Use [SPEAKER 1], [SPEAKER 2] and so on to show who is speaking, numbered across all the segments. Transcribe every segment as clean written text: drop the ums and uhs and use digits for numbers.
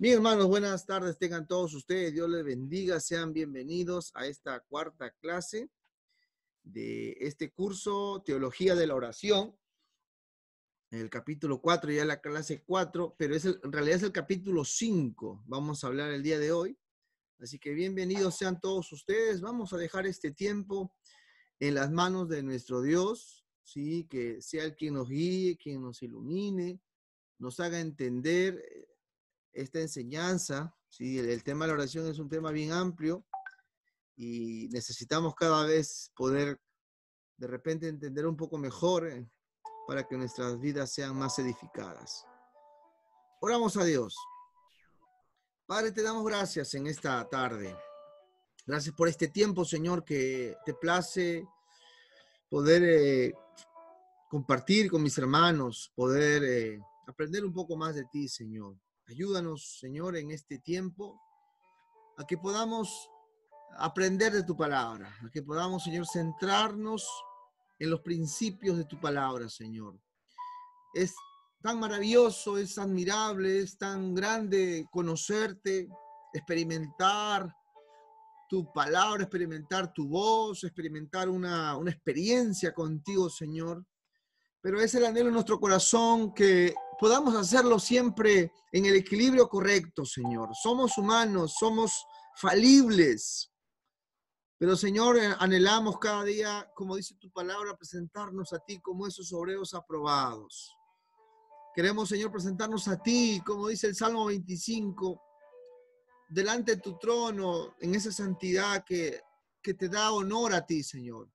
[SPEAKER 1] Bien, hermanos, buenas tardes tengan todos ustedes. Dios les bendiga. Sean bienvenidos a esta cuarta clase de este curso Teología de la Oración. El capítulo 4, ya la clase 4, pero en realidad es el capítulo 5. Vamos a hablar el día de hoy. Así que bienvenidos sean todos ustedes. Vamos a dejar este tiempo en las manos de nuestro Dios, ¿sí? Que sea el quien nos guíe, quien nos ilumine, nos haga entender esta enseñanza, ¿sí? El tema de la oración es un tema bien amplio y necesitamos cada vez poder de repente entender un poco mejor para que nuestras vidas sean más edificadas. Oramos a Dios. Padre, te damos gracias en esta tarde. Gracias por este tiempo, Señor, que te place poder compartir con mis hermanos, poder aprender un poco más de ti, Señor. Ayúdanos, Señor, en este tiempo a que podamos aprender de tu palabra, a que podamos, Señor, centrarnos en los principios de tu palabra, Señor. Es tan maravilloso, es admirable, es tan grande conocerte, experimentar tu palabra, experimentar tu voz, experimentar una experiencia contigo, Señor. Pero es el anhelo en nuestro corazón que podamos hacerlo siempre en el equilibrio correcto, Señor. Somos humanos, somos falibles. Pero, Señor, anhelamos cada día, como dice tu palabra, presentarnos a ti como esos obreros aprobados. Queremos, Señor, presentarnos a ti, como dice el Salmo 25, delante de tu trono, en esa santidad que te da honor a ti, Señor.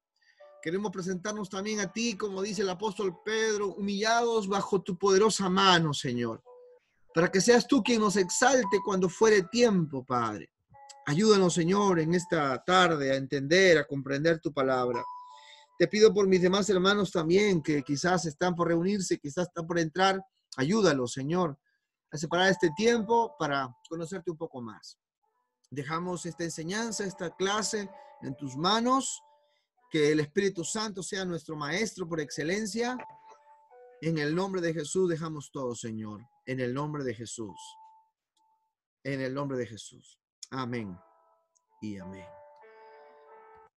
[SPEAKER 1] Queremos presentarnos también a ti, como dice el apóstol Pedro, humillados bajo tu poderosa mano, Señor, para que seas tú quien nos exalte cuando fuere tiempo, Padre. Ayúdanos, Señor, en esta tarde a entender, a comprender tu palabra. Te pido por mis demás hermanos también, que quizás están por reunirse, quizás están por entrar. Ayúdalos, Señor, a separar este tiempo para conocerte un poco más. Dejamos esta enseñanza, esta clase en tus manos. Que el Espíritu Santo sea nuestro maestro por excelencia. En el nombre de Jesús dejamos todo, Señor. En el nombre de Jesús. En el nombre de Jesús. Amén y amén.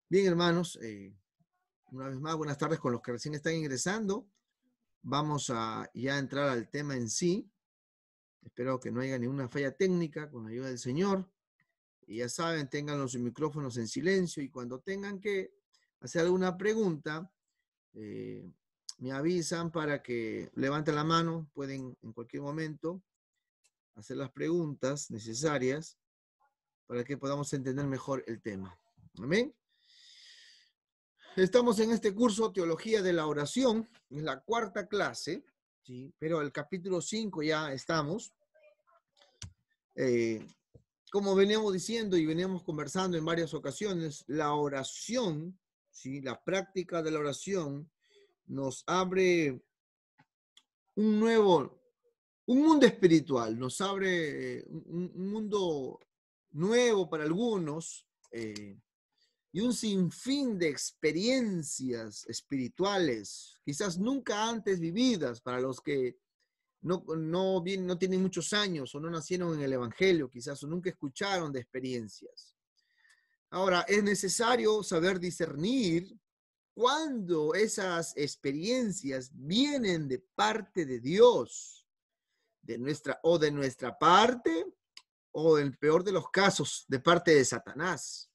[SPEAKER 1] Bien, hermanos, una vez más, buenas tardes con los que recién están ingresando. Vamos a ya entrar al tema en sí. Espero que no haya ninguna falla técnica con la ayuda del Señor. Y ya saben, tengan los micrófonos en silencio y cuando tengan que hacer alguna pregunta, me avisan para que levanten la mano. Pueden en cualquier momento hacer las preguntas necesarias para que podamos entender mejor el tema. Amén. Estamos en este curso Teología de la Oración, es la cuarta clase, ¿sí? Pero el capítulo 5 ya estamos. Como veníamos diciendo y veníamos conversando en varias ocasiones, la oración, ¿sí? La práctica de la oración nos abre un mundo espiritual, nos abre un mundo nuevo para algunos, y un sinfín de experiencias espirituales, quizás nunca antes vividas para los que no tienen muchos años o no nacieron en el Evangelio, quizás o nunca escucharon de experiencias. Ahora, es necesario saber discernir cuando esas experiencias vienen de parte de Dios, de nuestra parte, o en el peor de los casos, de parte de Satanás.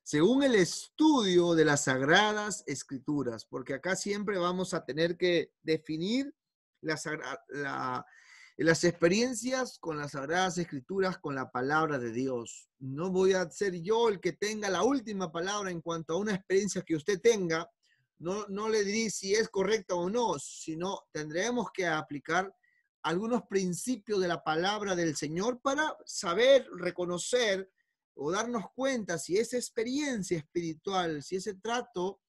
[SPEAKER 1] Según el estudio de las Sagradas Escrituras, porque acá siempre vamos a tener que definir las experiencias con las Sagradas Escrituras, con la palabra de Dios. No voy a ser yo el que tenga la última palabra en cuanto a una experiencia que usted tenga. No le diré si es correcta o no, sino tendremos que aplicar algunos principios de la palabra del Señor para saber reconocer o darnos cuenta si esa experiencia espiritual, si ese trato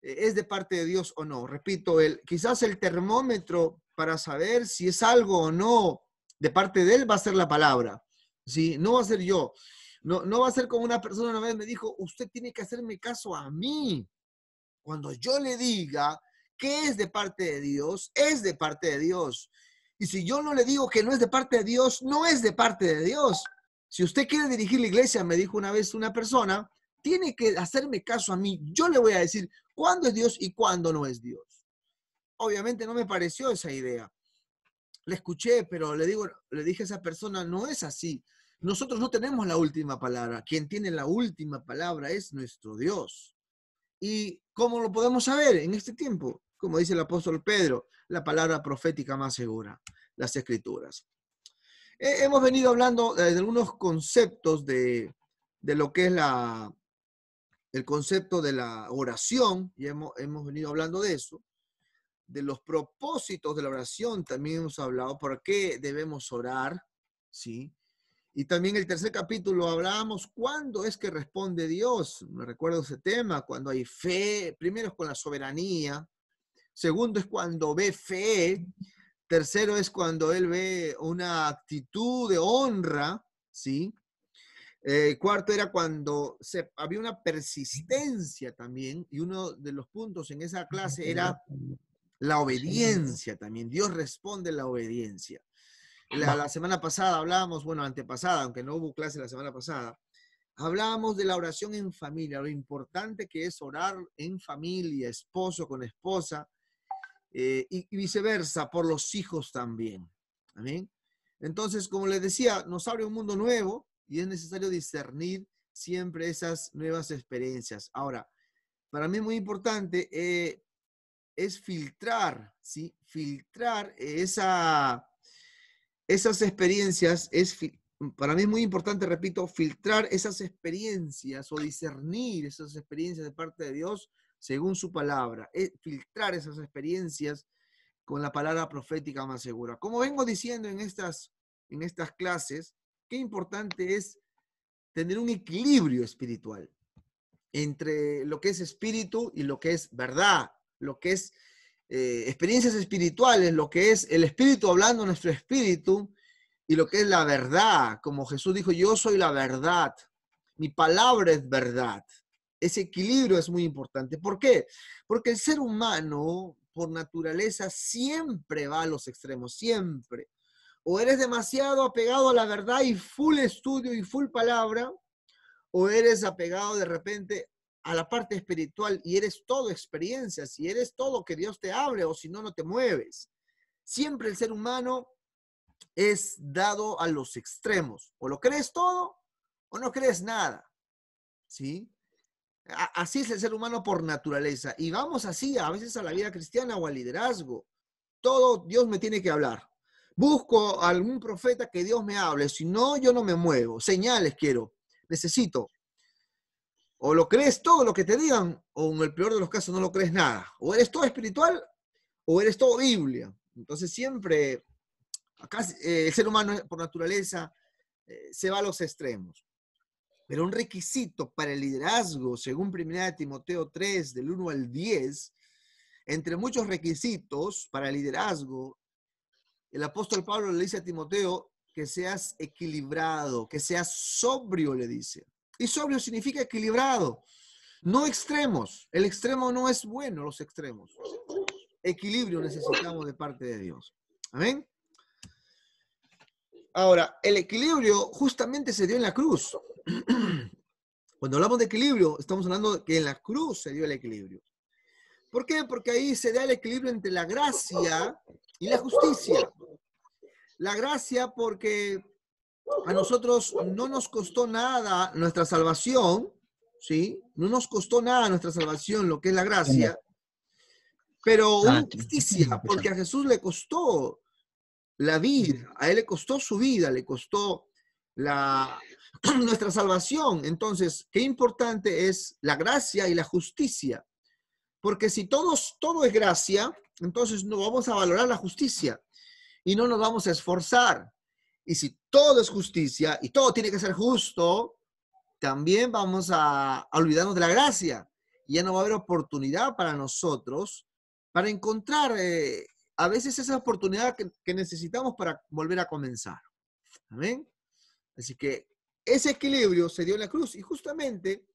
[SPEAKER 1] es de parte de Dios o no. Repito, quizás el termómetro para saber si es algo o no de parte de Él va a ser la palabra, ¿sí? No va a ser yo. No va a ser como una persona una vez me dijo, usted tiene que hacerme caso a mí. Cuando yo le diga que es de parte de Dios, es de parte de Dios. Y si yo no le digo que no es de parte de Dios, no es de parte de Dios. Si usted quiere dirigir la iglesia, me dijo una vez una persona, tiene que hacerme caso a mí. Yo le voy a decir cuándo es Dios y cuándo no es Dios. Obviamente no me pareció esa idea. Le escuché, pero le dije a esa persona, no es así. Nosotros no tenemos la última palabra. Quien tiene la última palabra es nuestro Dios. ¿Y cómo lo podemos saber en este tiempo? Como dice el apóstol Pedro, la palabra profética más segura, las Escrituras. Hemos venido hablando de algunos conceptos de lo que es el concepto de la oración, y hemos venido hablando de eso. De los propósitos de la oración también hemos hablado, por qué debemos orar, ¿sí? Y también el tercer capítulo hablábamos cuándo es que responde Dios. Me recuerdo ese tema, cuando hay fe, primero es con la soberanía, segundo es cuando ve fe, tercero es cuando él ve una actitud de honra, ¿sí? Cuarto era cuando había una persistencia también, y uno de los puntos en esa clase era la obediencia también. Dios responde la obediencia. La semana pasada hablábamos, bueno, antepasada, aunque no hubo clase la semana pasada, hablábamos de la oración en familia, lo importante que es orar en familia, esposo con esposa, y viceversa, por los hijos también. ¿Amén? Entonces, como les decía, nos abre un mundo nuevo y es necesario discernir siempre esas nuevas experiencias. Ahora, para mí es muy importante es filtrar, ¿sí? Filtrar esas experiencias, para mí es muy importante, repito, filtrar esas experiencias o discernir esas experiencias de parte de Dios según su palabra, filtrar esas experiencias con la palabra profética más segura. Como vengo diciendo en estas clases, qué importante es tener un equilibrio espiritual entre lo que es espíritu y lo que es verdad, lo que es experiencias espirituales, lo que es el espíritu hablando a nuestro espíritu y lo que es la verdad, como Jesús dijo, yo soy la verdad, mi palabra es verdad. Ese equilibrio es muy importante. ¿Por qué? Porque el ser humano, por naturaleza, siempre va a los extremos, siempre. O eres demasiado apegado a la verdad y full estudio y full palabra, o eres apegado de repente a la parte espiritual y eres todo experiencias, y eres todo que Dios te hable, o si no, no te mueves. Siempre el ser humano es dado a los extremos. O lo crees todo o no crees nada. ¿Sí? Así es el ser humano por naturaleza. Y vamos así a veces a la vida cristiana o al liderazgo. Todo Dios me tiene que hablar. Busco a algún profeta que Dios me hable. Si no, yo no me muevo. Señales quiero. Necesito. O lo crees todo lo que te digan, o en el peor de los casos no lo crees nada. O eres todo espiritual, o eres todo Biblia. Entonces siempre, acá el ser humano por naturaleza se va a los extremos. Pero un requisito para el liderazgo, según 1 Timoteo 3, del 1 al 10, entre muchos requisitos para el liderazgo, el apóstol Pablo le dice a Timoteo que seas equilibrado, que seas sobrio, le dice. Y sobrio significa equilibrado, no extremos. El extremo no es bueno, los extremos. Equilibrio necesitamos de parte de Dios. Amén. Ahora, el equilibrio justamente se dio en la cruz. Cuando hablamos de equilibrio, estamos hablando de que en la cruz se dio el equilibrio. ¿Por qué? Porque ahí se da el equilibrio entre la gracia y la justicia. La gracia porque a nosotros no nos costó nada nuestra salvación, ¿sí? No nos costó nada nuestra salvación, lo que es la gracia, pero hubo justicia, porque a Jesús le costó la vida, a él le costó su vida, le costó nuestra salvación. Entonces, qué importante es la gracia y la justicia, porque si todo es gracia, entonces no vamos a valorar la justicia y no nos vamos a esforzar. Y si todo es justicia y todo tiene que ser justo, también vamos a olvidarnos de la gracia. Y ya no va a haber oportunidad para nosotros para encontrar a veces esa oportunidad que necesitamos para volver a comenzar. ¿Amén? Así que ese equilibrio se dio en la cruz. Y justamente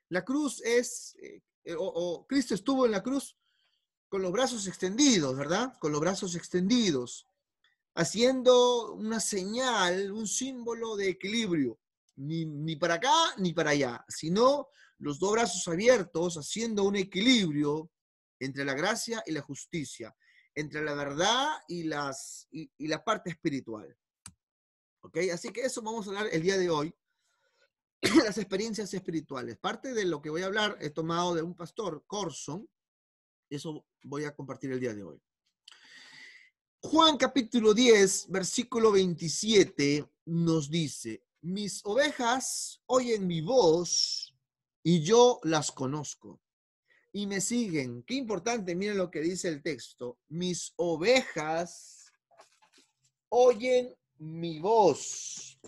[SPEAKER 1] la cruz es, Cristo estuvo en la cruz con los brazos extendidos, ¿verdad? Con los brazos extendidos. haciendo una señal, un símbolo de equilibrio, ni para acá ni para allá, sino los dos brazos abiertos, haciendo un equilibrio entre la gracia y la justicia, entre la verdad y la parte espiritual. ¿Ok? Así que eso vamos a hablar el día de hoy, las experiencias espirituales. Parte de lo que voy a hablar he tomado de un pastor, Corson, eso voy a compartir el día de hoy. Juan capítulo 10, versículo 27 nos dice, mis ovejas oyen mi voz y yo las conozco y me siguen. Qué importante, miren lo que dice el texto. Mis ovejas oyen mi voz.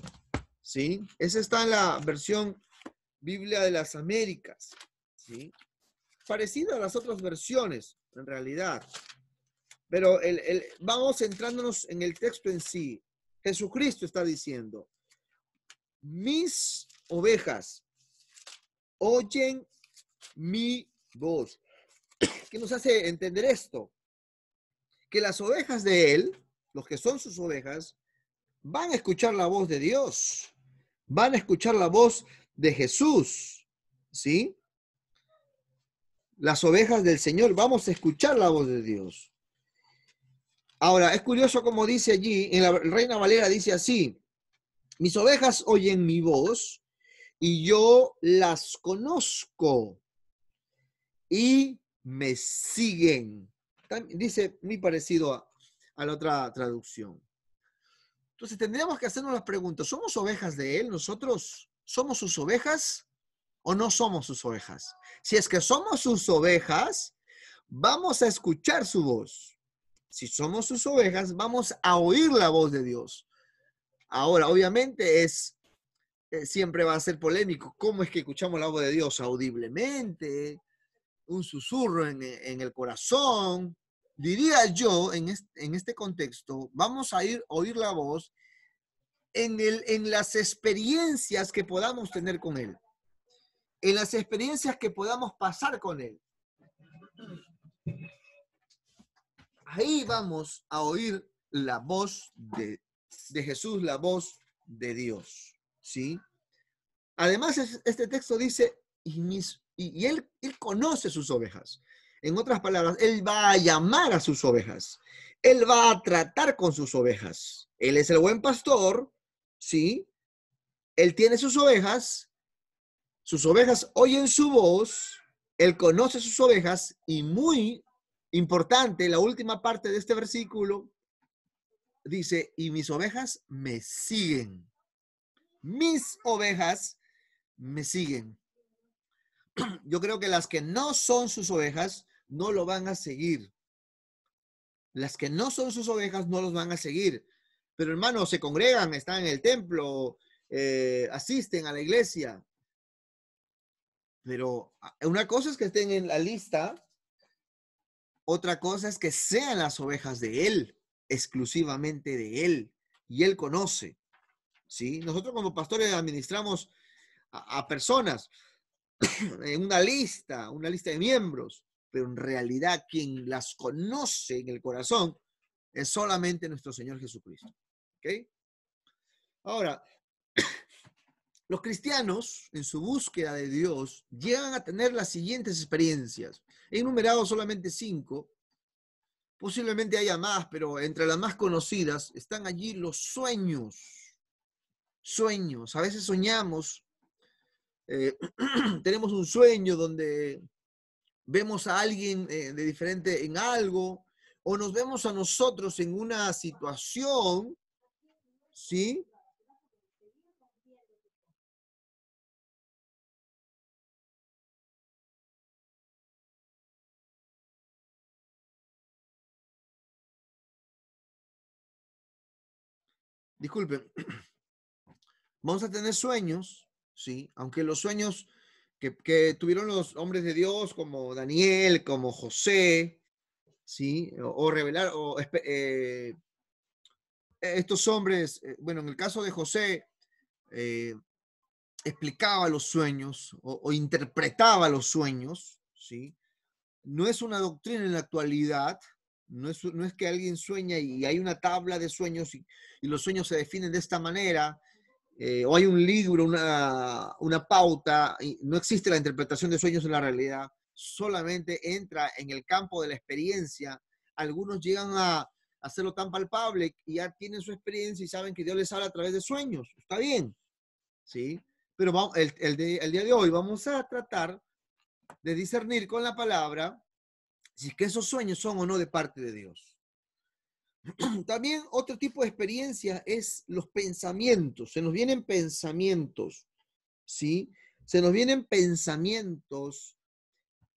[SPEAKER 1] ¿Sí? Esa está en la versión Biblia de las Américas. ¿Sí? Parecida a las otras versiones, en realidad. Pero vamos centrándonos en el texto en sí. Jesucristo está diciendo, mis ovejas oyen mi voz. ¿Qué nos hace entender esto? Que las ovejas de él, los que son sus ovejas, van a escuchar la voz de Dios. Van a escuchar la voz de Jesús. ¿Sí? Las ovejas del Señor, vamos a escuchar la voz de Dios. Ahora, es curioso como dice allí, en la Reina Valera dice así, mis ovejas oyen mi voz y yo las conozco y me siguen. Dice muy parecido a la otra traducción. Entonces tendríamos que hacernos las preguntas, ¿somos ovejas de él? ¿Nosotros somos sus ovejas o no somos sus ovejas? Si es que somos sus ovejas, vamos a escuchar su voz. Si somos sus ovejas, vamos a oír la voz de Dios. Ahora, obviamente siempre va a ser polémico. ¿Cómo es que escuchamos la voz de Dios? Audiblemente, un susurro en el corazón. Diría yo, en este contexto, vamos a oír la voz en las experiencias que podamos tener con Él. En las experiencias que podamos pasar con Él. Ahí vamos a oír la voz de Jesús, la voz de Dios. ¿Sí? Además, este texto dice, y él conoce sus ovejas. En otras palabras, él va a llamar a sus ovejas. Él va a tratar con sus ovejas. Él es el buen pastor, ¿sí? Él tiene sus ovejas oyen su voz, él conoce sus ovejas y muy importante, la última parte de este versículo dice, y mis ovejas me siguen. Mis ovejas me siguen. Yo creo que las que no son sus ovejas no lo van a seguir. Las que no son sus ovejas no los van a seguir. Pero hermanos, se congregan, están en el templo, asisten a la iglesia. Pero una cosa es que estén en la lista, otra cosa es que sean las ovejas de él, exclusivamente de él, y él conoce. ¿Sí? Nosotros como pastores administramos a personas en una lista de miembros, pero en realidad quien las conoce en el corazón es solamente nuestro Señor Jesucristo. ¿Ok? Ahora, los cristianos, en su búsqueda de Dios, llegan a tener las siguientes experiencias. He enumerado solamente 5. Posiblemente haya más, pero entre las más conocidas están allí los sueños. Sueños. A veces soñamos, tenemos un sueño donde vemos a alguien de diferente en algo, o nos vemos a nosotros en una situación, ¿sí? Disculpen, vamos a tener sueños, ¿sí? Aunque los sueños que tuvieron los hombres de Dios como Daniel, como José, ¿sí? O revelar, estos hombres, bueno, en el caso de José, explicaba los sueños o interpretaba los sueños, ¿sí? No es una doctrina en la actualidad, No es que alguien sueña y hay una tabla de sueños y los sueños se definen de esta manera, o hay un libro, una pauta, y no existe la interpretación de sueños en la realidad, solamente entra en el campo de la experiencia. Algunos llegan a hacerlo tan palpable y ya tienen su experiencia y saben que Dios les habla a través de sueños. Está bien, ¿sí? Pero vamos, el día de hoy vamos a tratar de discernir con la palabra si es que esos sueños son o no de parte de Dios. También otro tipo de experiencia es los pensamientos. Se nos vienen pensamientos, ¿sí? Se nos vienen pensamientos,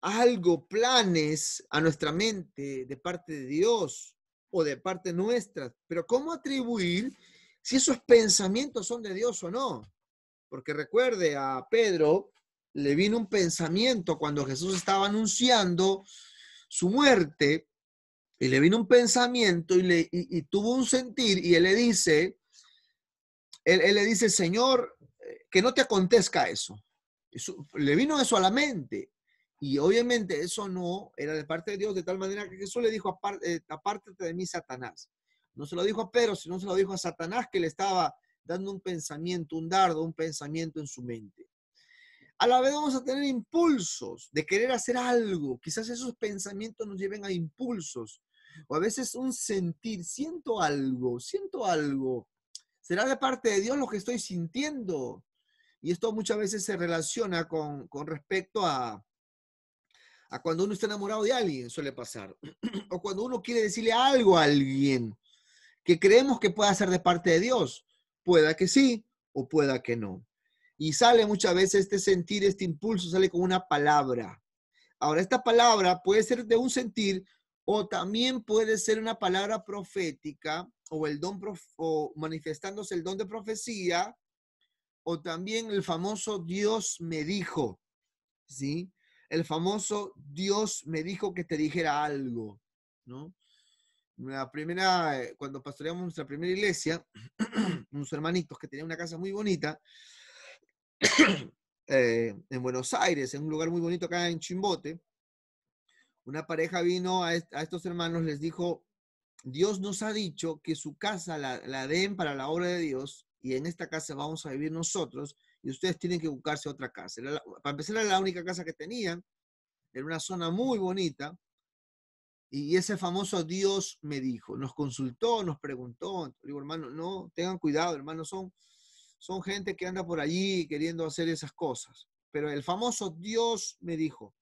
[SPEAKER 1] algo, planes a nuestra mente de parte de Dios o de parte nuestra. Pero ¿cómo atribuir si esos pensamientos son de Dios o no? Porque recuerde, a Pedro le vino un pensamiento cuando Jesús estaba anunciando su muerte, y le vino un pensamiento y tuvo un sentir, y él le dice, Señor, que no te acontezca eso. Le vino eso a la mente. Y obviamente eso no era de parte de Dios, de tal manera que Jesús le dijo, apártate de mí, Satanás. No se lo dijo a Pedro, sino se lo dijo a Satanás, que le estaba dando un pensamiento, un dardo, un pensamiento en su mente. A la vez vamos a tener impulsos de querer hacer algo. Quizás esos pensamientos nos lleven a impulsos. O a veces un sentir, siento algo, siento algo. ¿Será de parte de Dios lo que estoy sintiendo? Y esto muchas veces se relaciona con respecto a cuando uno está enamorado de alguien, suele pasar. O cuando uno quiere decirle algo a alguien que creemos que pueda ser de parte de Dios. Pueda que sí o pueda que no. Y sale muchas veces este sentir, este impulso, sale con una palabra. Ahora, esta palabra puede ser de un sentir o también puede ser una palabra profética o el don o manifestándose el don de profecía, o también el famoso Dios me dijo, ¿sí? El famoso Dios me dijo que te dijera algo, ¿no? La primera, cuando pastoreamos nuestra primera iglesia, unos hermanitos que tenían una casa muy bonita, en Buenos Aires, en un lugar muy bonito acá en Chimbote, una pareja vino a estos hermanos, les dijo, Dios nos ha dicho que su casa la den para la obra de Dios y en esta casa vamos a vivir nosotros y ustedes tienen que buscarse otra casa. Para empezar, era la única casa que tenían, en una zona muy bonita, y ese famoso Dios me dijo, nos consultó, nos preguntó. Digo, hermano, no, tengan cuidado, hermano, son gente que anda por allí queriendo hacer esas cosas. Pero el famoso Dios me dijo,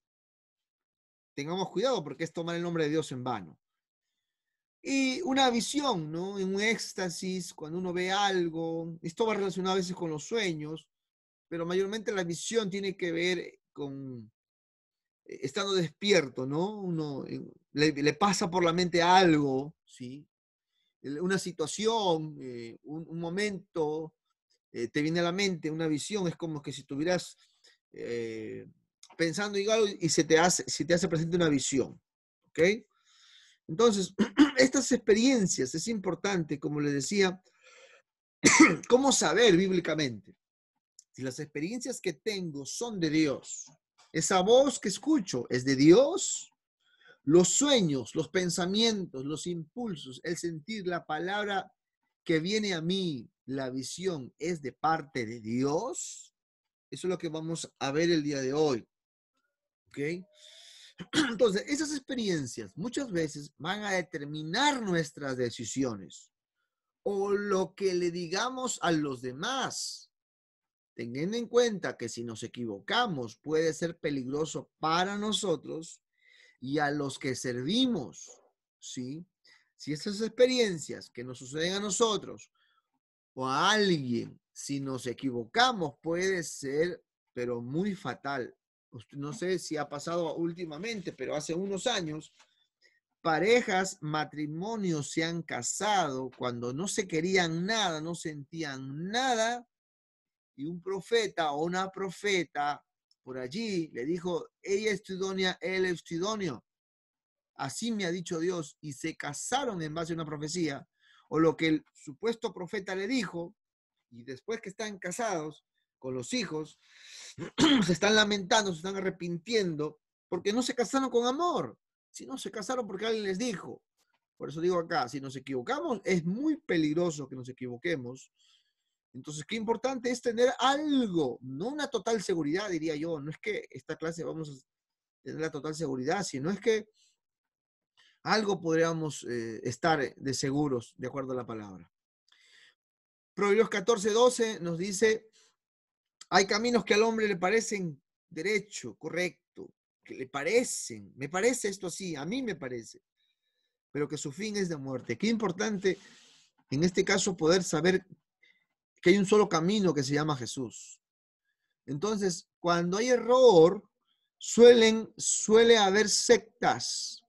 [SPEAKER 1] tengamos cuidado porque es tomar el nombre de Dios en vano. Y una visión, ¿no? En un éxtasis, cuando uno ve algo, esto va relacionado a veces con los sueños, pero mayormente la visión tiene que ver con estando despierto, ¿no? Uno le pasa por la mente algo, ¿sí? Una situación, un momento, te viene a la mente una visión, es como que si estuvieras pensando en algo y se te hace presente una visión, ¿ok? Entonces, estas experiencias es importante, como les decía, cómo saber bíblicamente si las experiencias que tengo son de Dios. Esa voz que escucho es de Dios. Los sueños, los pensamientos, los impulsos, el sentir, la palabra que viene a mí, la visión, es de parte de Dios. Eso es lo que vamos a ver el día de hoy. ¿Ok? Entonces, esas experiencias muchas veces van a determinar nuestras decisiones o lo que le digamos a los demás, teniendo en cuenta que si nos equivocamos puede ser peligroso para nosotros y a los que servimos, ¿sí? Si esas experiencias que nos suceden a nosotros o a alguien, si nos equivocamos, puede ser, pero muy fatal. No sé si ha pasado últimamente, pero hace unos años, parejas, matrimonios se han casado cuando no se querían nada, no sentían nada, y un profeta o una profeta por allí le dijo, ella es tu idónea, él es tu idóneo. Así me ha dicho Dios, y se casaron en base a una profecía, o lo que el supuesto profeta le dijo, y después que están casados con los hijos, se están lamentando, se están arrepintiendo, porque no se casaron con amor, sino se casaron porque alguien les dijo. Por eso digo acá, si nos equivocamos, es muy peligroso que nos equivoquemos. Entonces, qué importante es tener algo, no una total seguridad, diría yo. No es que esta clase vamos a tener la total seguridad, sino es que algo podríamos estar de seguros, de acuerdo a la palabra. Proverbios 14:12 nos dice, hay caminos que al hombre le parecen derecho, correcto, que le parecen, me parece esto así, a mí me parece, pero que su fin es de muerte. Qué importante en este caso poder saber que hay un solo camino que se llama Jesús. Entonces, cuando hay error, suele haber sectas,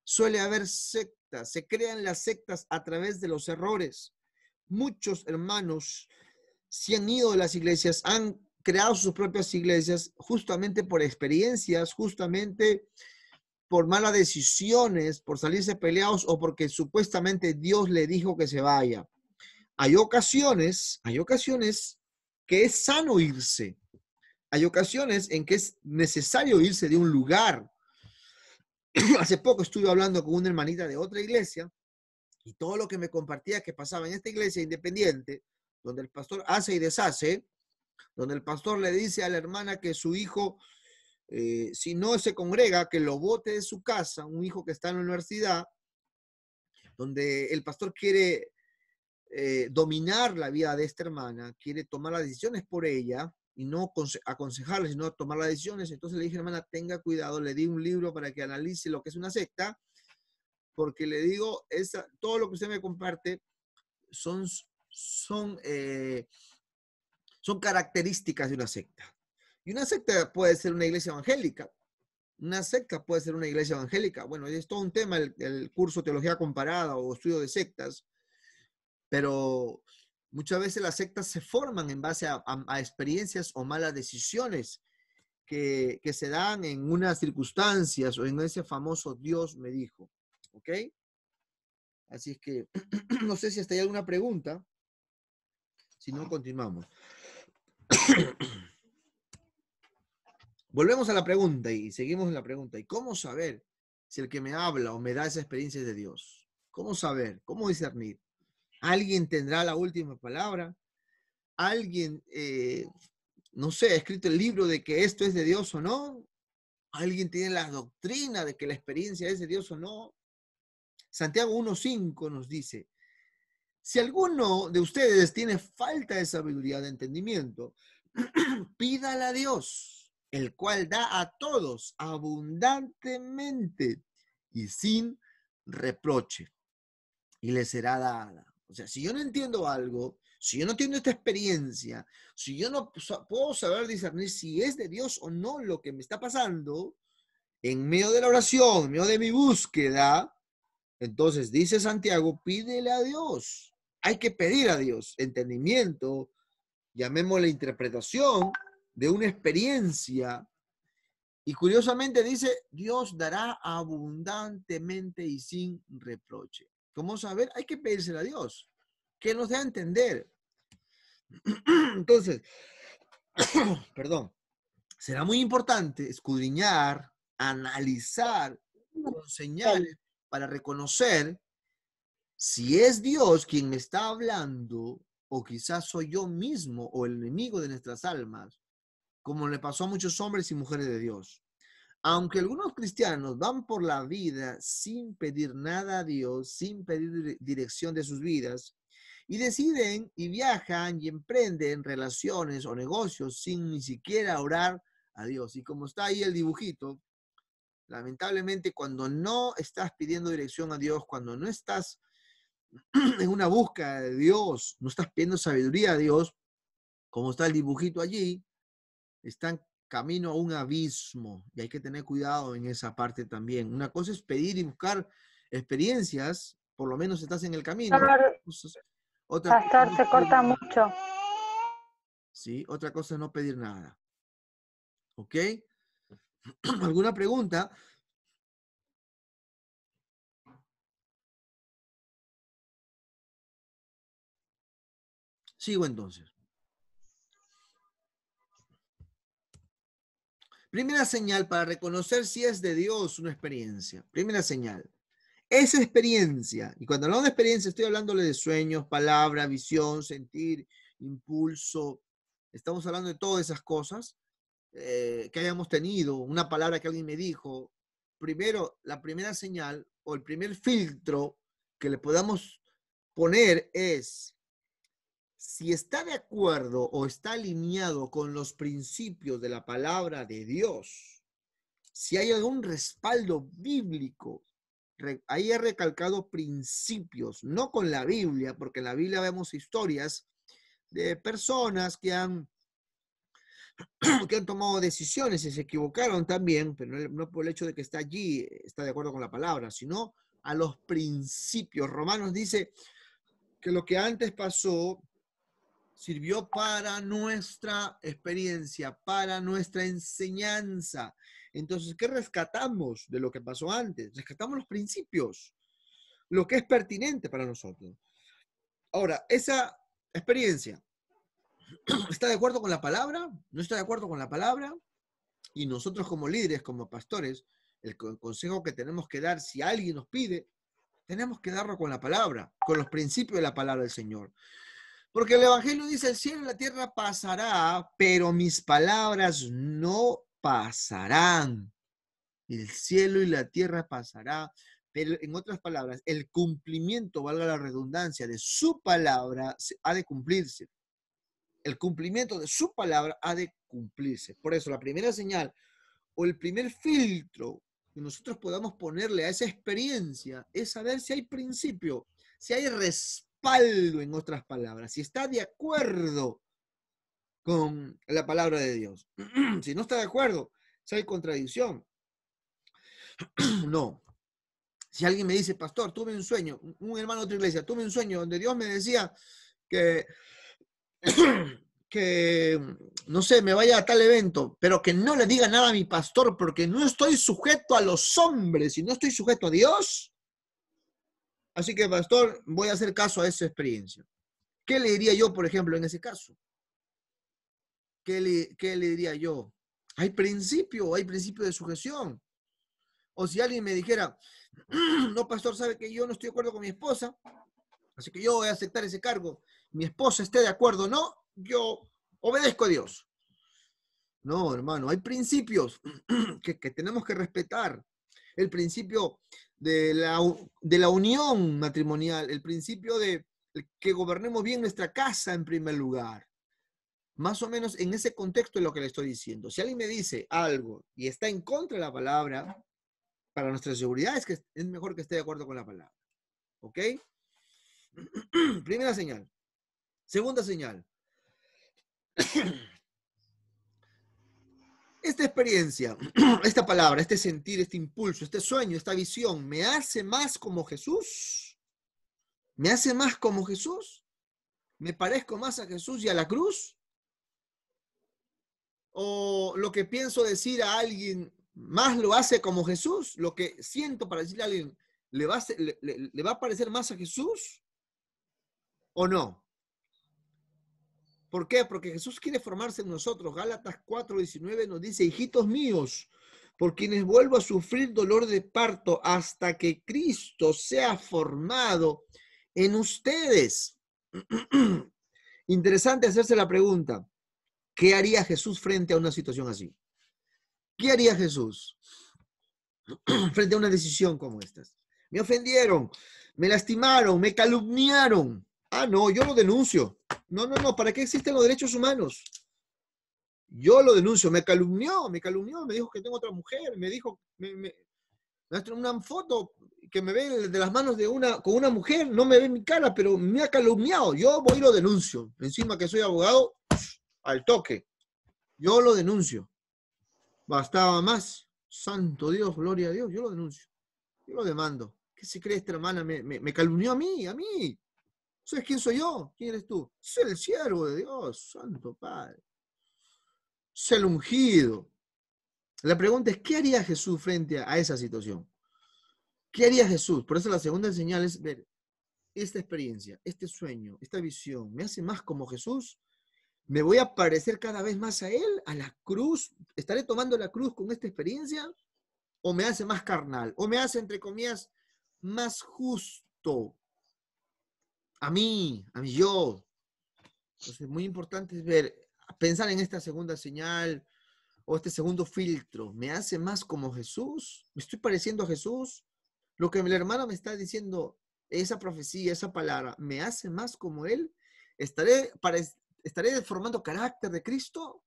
[SPEAKER 1] se crean las sectas a través de los errores. Muchos hermanos se han ido de las iglesias, han creado sus propias iglesias justamente por experiencias, justamente por malas decisiones, por salirse peleados o porque supuestamente Dios le dijo que se vaya. Hay ocasiones que es sano irse. Hay ocasiones en que es necesario irse de un lugar. Hace poco estuve hablando con una hermanita de otra iglesia y todo lo que me compartía que pasaba en esta iglesia independiente, donde el pastor hace y deshace, donde el pastor le dice a la hermana que su hijo, si no se congrega, que lo bote de su casa, un hijo que está en la universidad, donde el pastor quiere dominar la vida de esta hermana, quiere tomar las decisiones por ella y no aconsejarle, sino tomar las decisiones. Entonces le dije, hermana, tenga cuidado, le di un libro para que analice lo que es una secta, porque le digo, todo lo que usted me comparte son, son, eh, son características de una secta. Y una secta puede ser una iglesia evangélica. Una secta puede ser una iglesia evangélica. Bueno, es todo un tema el curso Teología Comparada o estudio de sectas, pero muchas veces las sectas se forman en base a experiencias o malas decisiones que se dan en unas circunstancias o en ese famoso Dios me dijo. ¿Ok? Así es que no sé si hasta hay alguna pregunta. Si no, continuamos. Volvemos a la pregunta y seguimos en la pregunta. ¿Y cómo saber si el que me habla o me da esa experiencia es de Dios? ¿Cómo saber? ¿Cómo discernir? ¿Alguien tendrá la última palabra? ¿Alguien, no sé, ha escrito el libro de que esto es de Dios o no? ¿Alguien tiene la doctrina de que la experiencia es de Dios o no? Santiago 1:5 nos dice, si alguno de ustedes tiene falta de sabiduría, de entendimiento, pídala a Dios, el cual da a todos abundantemente y sin reproche, y le será dada. O sea, si yo no entiendo algo, si yo no entiendo esta experiencia, si yo no puedo saber discernir si es de Dios o no lo que me está pasando, en medio de la oración, en medio de mi búsqueda, entonces dice Santiago, pídele a Dios. Hay que pedir a Dios entendimiento, llamémosle interpretación de una experiencia. Y curiosamente dice, Dios dará abundantemente y sin reproche. ¿Cómo saber? Hay que pedírselo a Dios, que nos dé a entender. Entonces, perdón, será muy importante escudriñar, analizar con señales para reconocer si es Dios quien me está hablando o quizás soy yo mismo o el enemigo de nuestras almas, como le pasó a muchos hombres y mujeres de Dios. Aunque algunos cristianos van por la vida sin pedir nada a Dios, sin pedir dirección de sus vidas, y deciden y viajan y emprenden relaciones o negocios sin ni siquiera orar a Dios. Y como está ahí el dibujito, lamentablemente cuando no estás pidiendo dirección a Dios, cuando no estás en una búsqueda de Dios, no estás pidiendo sabiduría a Dios, como está el dibujito allí, están camino a un abismo y hay que tener cuidado en esa parte también. Una cosa es pedir y buscar experiencias, por lo menos estás en el camino. Otra cosa
[SPEAKER 2] Pastor,
[SPEAKER 1] es no
[SPEAKER 2] se
[SPEAKER 1] pedir
[SPEAKER 2] corta
[SPEAKER 1] nada.
[SPEAKER 2] mucho.
[SPEAKER 1] ¿Sí? Otra cosa es no pedir nada. ¿Ok? ¿Alguna pregunta? Sigo entonces. Primera señal para reconocer si es de Dios una experiencia. Primera señal. Esa experiencia, y cuando hablamos de experiencia, estoy hablándole de sueños, palabra, visión, sentir, impulso. Estamos hablando de todas esas cosas que hayamos tenido, una palabra que alguien me dijo. Primero, la primera señal o el primer filtro que le podamos poner es si está de acuerdo o está alineado con los principios de la palabra de Dios, si hay algún respaldo bíblico. Ahí he recalcado principios, no con la Biblia, porque en la Biblia vemos historias de personas que han tomado decisiones y se equivocaron también, pero no por el hecho de que está allí, está de acuerdo con la palabra, sino a los principios. Romanos dice que lo que antes pasó sirvió para nuestra experiencia, para nuestra enseñanza. Entonces, ¿qué rescatamos de lo que pasó antes? Rescatamos los principios, lo que es pertinente para nosotros. Ahora, esa experiencia, ¿está de acuerdo con la palabra? ¿No está de acuerdo con la palabra? Y nosotros como líderes, como pastores, el consejo que tenemos que dar, si alguien nos pide, tenemos que darlo con la palabra, con los principios de la palabra del Señor. Porque el Evangelio dice, el cielo y la tierra pasará, pero mis palabras no pasarán. El cielo y la tierra pasará, pero en otras palabras, el cumplimiento, valga la redundancia, de su palabra ha de cumplirse. El cumplimiento de su palabra ha de cumplirse. Por eso la primera señal o el primer filtro que nosotros podamos ponerle a esa experiencia es saber si hay principio, si hay respaldo, en otras palabras, si está de acuerdo con la palabra de Dios. Si no está de acuerdo, si hay contradicción. No. Si alguien me dice, pastor, tuve un sueño, un hermano de otra iglesia, tuve un sueño donde Dios me decía que no sé, me vaya a tal evento, pero que no le diga nada a mi pastor porque no estoy sujeto a los hombres y no estoy sujeto a Dios. Así que, pastor, voy a hacer caso a esa experiencia. ¿Qué le diría yo, por ejemplo, en ese caso? ¿Qué le diría yo? Hay principio de sujeción. O si alguien me dijera, no, pastor, sabe que yo no estoy de acuerdo con mi esposa, así que yo voy a aceptar ese cargo. Mi esposa esté de acuerdo, no, yo obedezco a Dios. No, hermano, hay principios que tenemos que respetar. El principio de la unión matrimonial, el principio de que gobernemos bien nuestra casa en primer lugar. Más o menos en ese contexto es lo que le estoy diciendo. Si alguien me dice algo y está en contra de la palabra, para nuestra seguridad es mejor que esté de acuerdo con la palabra. ¿Ok? Primera señal. Segunda señal. Esta experiencia, esta palabra, este sentir, este impulso, este sueño, esta visión, ¿me hace más como Jesús? ¿Me hace más como Jesús? ¿Me parezco más a Jesús y a la cruz? ¿O lo que pienso decir a alguien más lo hace como Jesús? ¿Lo que siento para decirle a alguien le va a parecer más a Jesús? ¿O no? ¿Por qué? Porque Jesús quiere formarse en nosotros. Gálatas 4:19 nos dice, hijitos míos, por quienes vuelvo a sufrir dolor de parto hasta que Cristo sea formado en ustedes. Interesante hacerse la pregunta, ¿qué haría Jesús frente a una situación así? ¿Qué haría Jesús frente a una decisión como esta? Me ofendieron, me lastimaron, me calumniaron. Ah, no, yo lo denuncio. No, ¿para qué existen los derechos humanos? Yo lo denuncio, me calumnió, me dijo que tengo otra mujer, me dijo, me una foto que me ve de las manos con una mujer, no me ve mi cara, pero me ha calumniado. Yo voy y lo denuncio. Encima que soy abogado, al toque. Yo lo denuncio. Bastaba más. Santo Dios, gloria a Dios, yo lo denuncio. Yo lo demando. ¿Qué se cree esta hermana? Me calumnió a mí. ¿Sabes quién soy yo? ¿Quién eres tú? Soy el siervo de Dios, Santo Padre. Soy el ungido. La pregunta es, ¿qué haría Jesús frente a esa situación? ¿Qué haría Jesús? Por eso la segunda señal es ver esta experiencia, este sueño, esta visión. ¿Me hace más como Jesús? ¿Me voy a parecer cada vez más a Él, a la cruz? ¿Estaré tomando la cruz con esta experiencia? ¿O me hace más carnal? ¿O me hace, entre comillas, más justo a mí, yo. Entonces, muy importante es pensar en esta segunda señal o este segundo filtro. ¿Me hace más como Jesús? ¿Me estoy pareciendo a Jesús? Lo que el hermano me está diciendo, esa profecía, esa palabra, ¿me hace más como Él? ¿Estaré formando carácter de Cristo?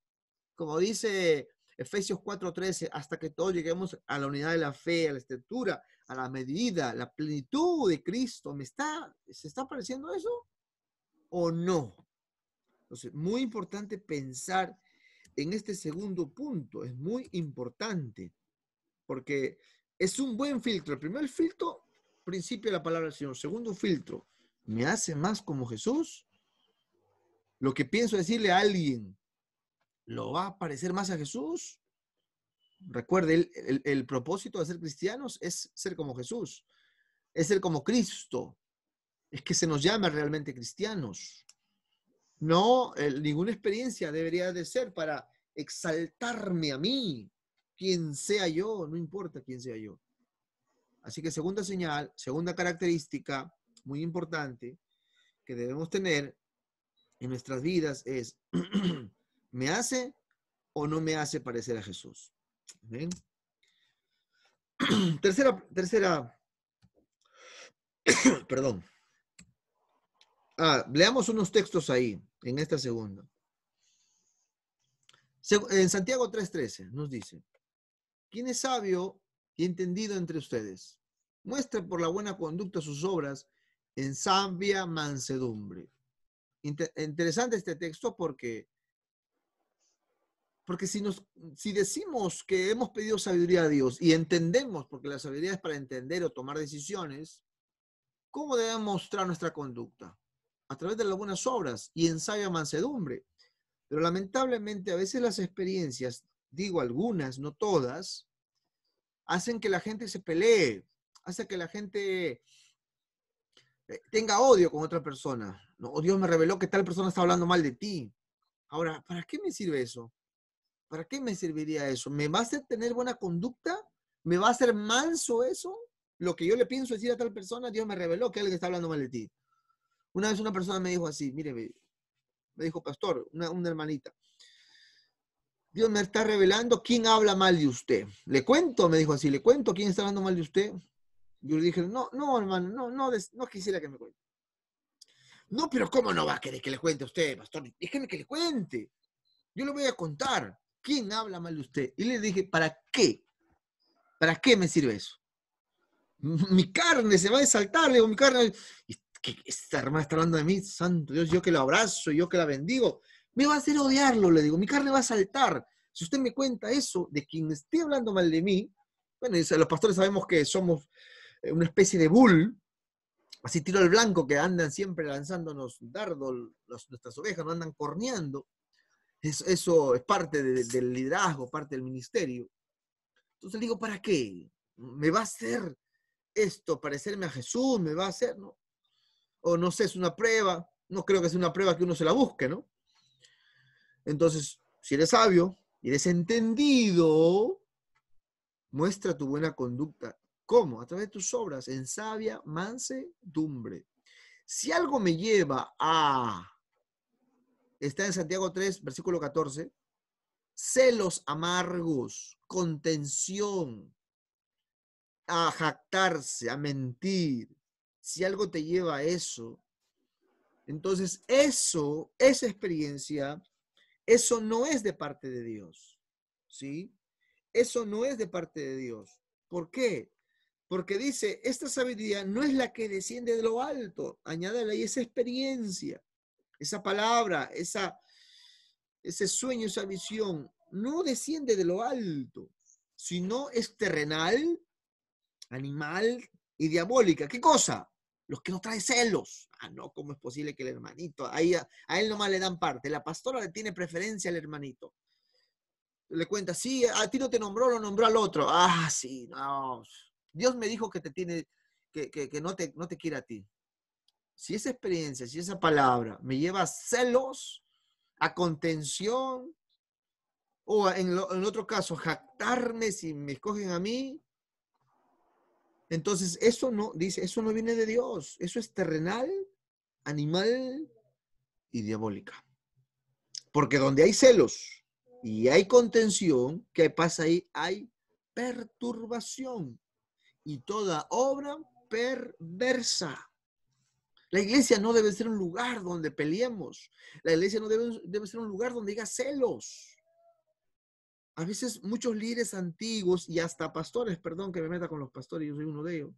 [SPEAKER 1] Como dice Efesios 4:13, hasta que todos lleguemos a la unidad de la fe, a la estatura, a la medida, la plenitud de Cristo. ¿Se está pareciendo eso o no? Entonces, muy importante pensar en este segundo punto. Es muy importante porque es un buen filtro. El primer filtro, principio de la palabra del Señor. Segundo filtro, ¿me hace más como Jesús? Lo que pienso decirle a alguien, ¿lo va a parecer más a Jesús? Recuerde, el propósito de ser cristianos es ser como Jesús, es ser como Cristo, es que se nos llama realmente cristianos. No, ninguna experiencia debería de ser para exaltarme a mí, quien sea yo, no importa quién sea yo. Así que segunda señal, segunda característica muy importante que debemos tener en nuestras vidas es, ¿me hace o no me hace parecer a Jesús? ¿Ven? Tercera, perdón. Leamos unos textos ahí, en esta segunda. En Santiago 3:13 nos dice, ¿quién es sabio y entendido entre ustedes? Muestre por la buena conducta sus obras en sabia mansedumbre. Interesante este texto porque si decimos que hemos pedido sabiduría a Dios y entendemos, porque la sabiduría es para entender o tomar decisiones, ¿cómo debemos mostrar nuestra conducta? A través de las buenas obras y en sabia mansedumbre. Pero lamentablemente a veces las experiencias, digo algunas, no todas, hacen que la gente se pelee, hacen que la gente tenga odio con otra persona. ¿No? O Dios me reveló que tal persona está hablando mal de ti. Ahora, ¿para qué me sirve eso? ¿Para qué me serviría eso? ¿Me va a hacer tener buena conducta? ¿Me va a hacer manso eso? Lo que yo le pienso decir a tal persona, Dios me reveló que alguien está hablando mal de ti. Una vez una persona me dijo así, mire, me dijo, pastor, una hermanita, Dios me está revelando quién habla mal de usted. ¿Le cuento? Me dijo así, ¿le cuento quién está hablando mal de usted? Yo le dije, no, hermano, no quisiera que me cuente. No, pero ¿cómo no va a querer que le cuente a usted, pastor? Déjeme que le cuente. Yo le voy a contar quién habla mal de usted. Y le dije, ¿para qué? ¿Para qué me sirve eso? Mi carne se va a exaltar, le digo, mi carne, que esta hermana está hablando de mí, santo Dios, yo que lo abrazo, yo que la bendigo, me va a hacer odiarlo, le digo, mi carne va a saltar. Si usted me cuenta eso de quien esté hablando mal de mí, bueno, los pastores sabemos que somos una especie de bull, así tiro al blanco, que andan siempre lanzándonos dardos, nuestras ovejas no andan corneando. Eso es parte del liderazgo, parte del ministerio. Entonces le digo, ¿para qué? ¿Me va a hacer esto parecerme a Jesús? ¿Me va a hacer? ¿No? O no sé, es una prueba. No creo que sea una prueba que uno se la busque, ¿no? Entonces, si eres sabio y eres entendido, muestra tu buena conducta. ¿Cómo? A través de tus obras, en sabia mansedumbre. Si algo me lleva está en Santiago 3, versículo 14, celos amargos, contención, a jactarse, a mentir. Si algo te lleva a eso, entonces esa experiencia, eso no es de parte de Dios, ¿sí? Eso no es de parte de Dios. ¿Por qué? Porque dice, esta sabiduría no es la que desciende de lo alto. Añádale ahí esa experiencia, esa palabra, ese sueño, esa visión. No desciende de lo alto, sino es terrenal, animal y diabólica. ¿Qué cosa? Los que no traen celos. No, ¿cómo es posible que el hermanito? Ahí a él nomás le dan parte. La pastora le tiene preferencia al hermanito. Le cuenta, sí, a ti no te nombró, lo nombró al otro. Sí, no. Dios me dijo que te tiene, que no te quiere a ti. Si esa experiencia, si esa palabra me lleva a celos, a contención, o en otro caso, jactarme si me escogen a mí, Entonces, eso no, dice, eso no viene de Dios. Eso es terrenal, animal y diabólica. Porque donde hay celos y hay contención, ¿qué pasa ahí? Hay perturbación y toda obra perversa. La iglesia no debe ser un lugar donde peleemos. La iglesia no debe ser un lugar donde haya celos. A veces muchos líderes antiguos y hasta pastores, perdón que me meta con los pastores, yo soy uno de ellos,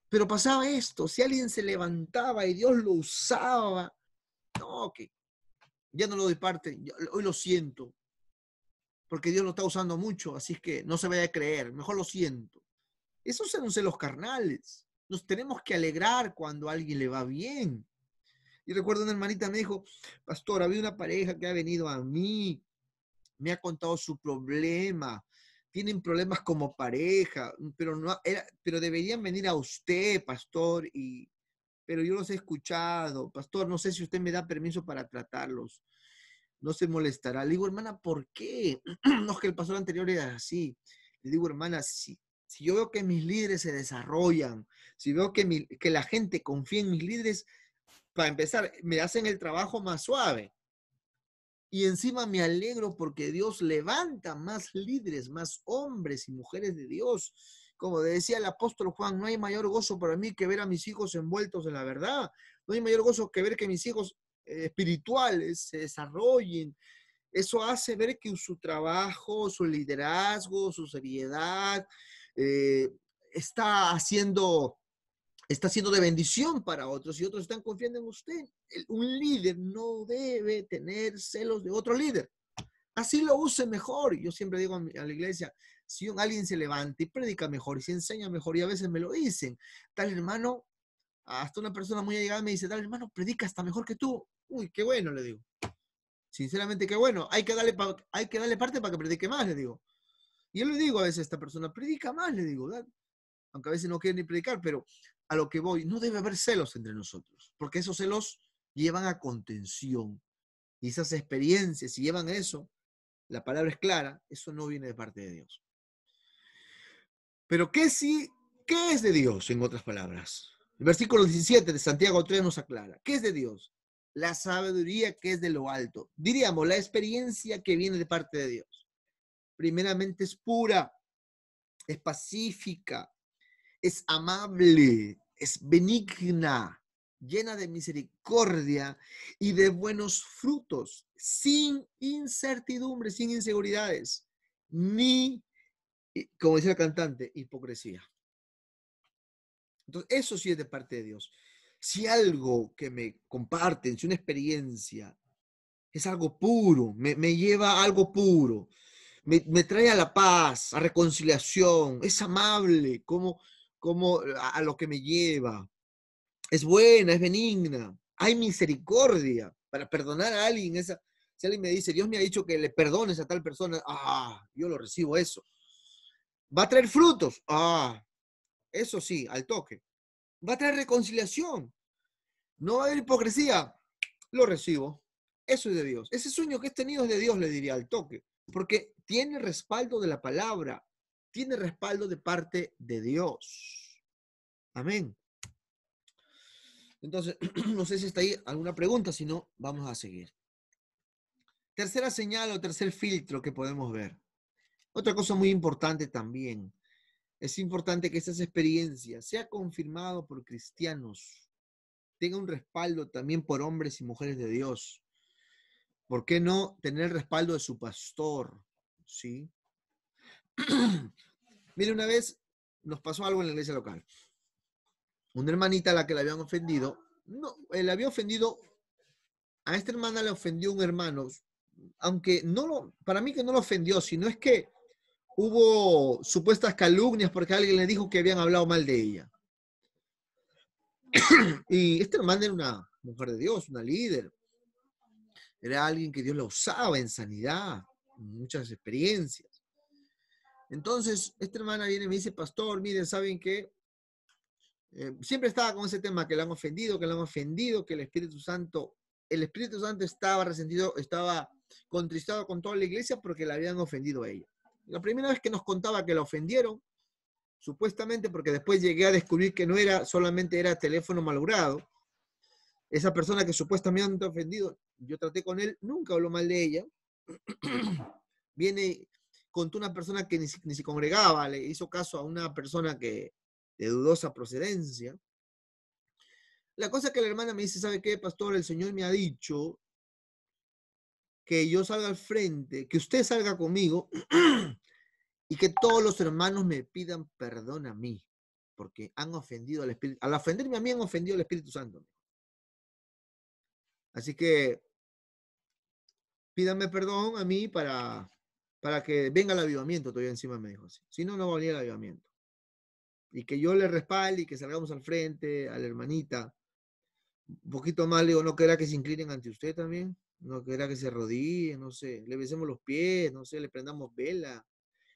[SPEAKER 1] pero pasaba esto, si alguien se levantaba y Dios lo usaba, no, que ya no lo doy parte, hoy lo siento, porque Dios lo está usando mucho, así es que no se vaya a creer, mejor lo siento. Esos son celos carnales. Nos tenemos que alegrar cuando a alguien le va bien. Y recuerdo una hermanita me dijo, pastor, había una pareja que ha venido a mí, me ha contado su problema, tienen problemas como pareja, pero deberían venir a usted, pastor, pero yo los he escuchado, pastor, no sé si usted me da permiso para tratarlos, no se molestará. Le digo, hermana, ¿por qué? No es que el pastor anterior era así. Le digo, hermana, si yo veo que mis líderes se desarrollan, si veo que la gente confía en mis líderes, para empezar, me hacen el trabajo más suave. Y encima me alegro porque Dios levanta más líderes, más hombres y mujeres de Dios. Como decía el apóstol Juan, no hay mayor gozo para mí que ver a mis hijos envueltos en la verdad. No hay mayor gozo que ver que mis hijos espirituales se desarrollen. Eso hace ver que su trabajo, su liderazgo, su seriedad eh, está haciendo está siendo de bendición para otros y otros están confiando en usted. Un líder no debe tener celos de otro líder. Así lo use mejor. Yo siempre digo a la iglesia, si alguien se levanta y predica mejor y se enseña mejor, y a veces me lo dicen, tal hermano, hasta una persona muy allegada me dice, tal hermano, predica hasta mejor que tú. Uy, qué bueno, le digo. Sinceramente, qué bueno. Hay que darle parte para que predique más, le digo. Y yo le digo a veces a esta persona, predica más, le digo, aunque a veces no quieren ni predicar, pero a lo que voy, no debe haber celos entre nosotros, porque esos celos llevan a contención. Y esas experiencias, si llevan a eso, la palabra es clara, eso no viene de parte de Dios. Pero ¿qué es de Dios, en otras palabras? El versículo 17 de Santiago 3 nos aclara. ¿Qué es de Dios? La sabiduría que es de lo alto. Diríamos, la experiencia que viene de parte de Dios. Primeramente es pura, es pacífica, es amable, es benigna, llena de misericordia y de buenos frutos, sin incertidumbre, sin inseguridades, ni, como decía el cantante, hipocresía. Entonces, eso sí es de parte de Dios. Si algo que me comparten, si una experiencia es algo puro, me lleva a algo puro, me trae a la paz, a reconciliación, es amable, como a lo que me lleva, es buena, es benigna, hay misericordia para perdonar a alguien. Si alguien me dice, Dios me ha dicho que le perdones a tal persona, yo lo recibo eso. Va a traer frutos, eso sí, al toque. Va a traer reconciliación, no va a haber hipocresía, lo recibo. Eso es de Dios. Ese sueño que he tenido es de Dios, le diría al toque, porque tiene respaldo de la palabra, tiene respaldo de parte de Dios. Amén. Entonces, no sé si está ahí alguna pregunta, si no, vamos a seguir. Tercera señal o tercer filtro que podemos ver. Otra cosa muy importante también. Es importante que estas experiencias sean confirmadas por cristianos, tenga un respaldo también por hombres y mujeres de Dios. ¿Por qué no tener el respaldo de su pastor? ¿Sí? Mire, una vez nos pasó algo en la iglesia local. Una hermanita a la que la habían ofendido, no, le había ofendido, a esta hermana le ofendió un hermano, aunque para mí que no lo ofendió, sino es que hubo supuestas calumnias porque alguien le dijo que habían hablado mal de ella. Y esta hermana era una mujer de Dios, una líder. Era alguien que Dios la usaba en sanidad, en muchas experiencias. Entonces, esta hermana viene y me dice, pastor, miren, ¿saben qué? Siempre estaba con ese tema que le han ofendido, que el Espíritu Santo estaba resentido, estaba contristado con toda la iglesia porque la habían ofendido a ella. La primera vez que nos contaba que la ofendieron, supuestamente, porque después llegué a descubrir que no era, solamente era teléfono malogrado. Esa persona que supuestamente ha ofendido, yo traté con él, nunca habló mal de ella. Viene, contó una persona que ni se congregaba, le hizo caso a una persona que de dudosa procedencia. La cosa es que la hermana me dice, ¿sabe qué, pastor? El Señor me ha dicho que yo salga al frente, que usted salga conmigo y que todos los hermanos me pidan perdón a mí, porque han ofendido al Espíritu. Al ofenderme a mí han ofendido al Espíritu Santo. Así que pídanme perdón a mí para que venga el avivamiento todavía encima, me dijo así. Si no, no va a venir el avivamiento. Y que yo le respalde y que salgamos al frente, a la hermanita. Un poquito más, le digo, no querrá que se inclinen ante usted también, no querrá que se arrodillen, no sé, le besemos los pies, no sé, le prendamos vela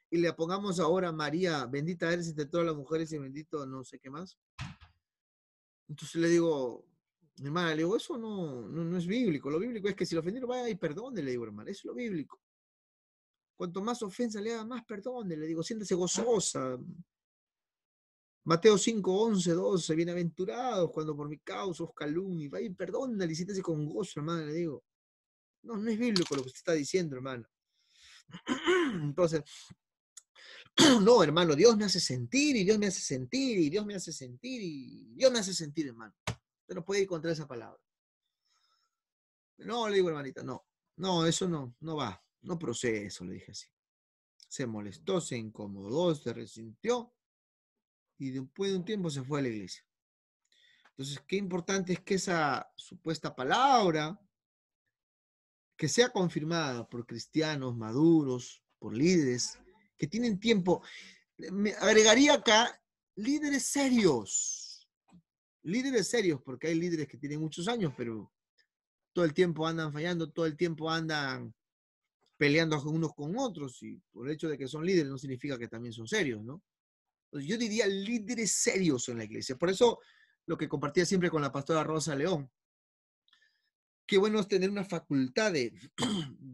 [SPEAKER 1] y le pongamos ahora María, bendita eres entre todas las mujeres y bendito no sé qué más. Entonces le digo, hermana, le digo, eso no es bíblico, lo bíblico es que si lo ofendieron vaya y perdone, le digo, hermana, eso es lo bíblico. Cuanto más ofensa le haga, más perdone, le digo, siéntese gozosa. Mateo 5, 11, 12, bienaventurados cuando por mi causa os calumnien, vaya y perdónale, siéntese con gozo, hermana, le digo. No es bíblico lo que usted está diciendo, hermano. Entonces, no, hermano, Dios me hace sentir y Dios me hace sentir y Dios me hace sentir y Dios me hace sentir, hermano. Usted no puede ir contra esa palabra. No, le digo, hermanita, no, eso no va, no procede eso, le dije así. Se molestó, se incomodó, se resintió y después de un tiempo se fue a la iglesia. Entonces, qué importante es que esa supuesta palabra, que sea confirmada por cristianos maduros, por líderes que tienen tiempo. Me agregaría acá líderes serios, porque hay líderes que tienen muchos años, pero todo el tiempo andan fallando, todo el tiempo andan peleando unos con otros, y por el hecho de que son líderes no significa que también son serios, ¿no? Entonces, yo diría líderes serios en la iglesia. Por eso lo que compartía siempre con la pastora Rosa León, qué bueno es tener una facultad de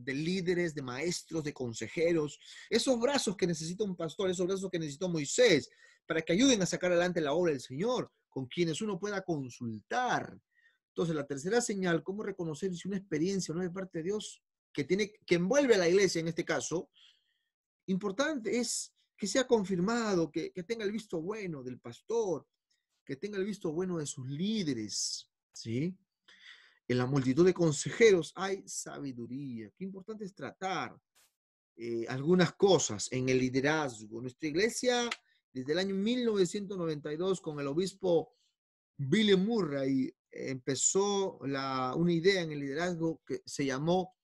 [SPEAKER 1] líderes, de maestros, de consejeros, esos brazos que necesita un pastor, esos brazos que necesitó Moisés, para que ayuden a sacar adelante la obra del Señor, con quienes uno pueda consultar. Entonces, la tercera señal, cómo reconocer si una experiencia no es de parte de Dios, que envuelve a la iglesia en este caso, importante es que sea confirmado, que tenga el visto bueno del pastor, que tenga el visto bueno de sus líderes, ¿sí? En la multitud de consejeros hay sabiduría. Qué importante es tratar algunas cosas en el liderazgo. Nuestra iglesia, desde el año 1992, con el obispo Billy Murray, empezó una idea en el liderazgo que se llamó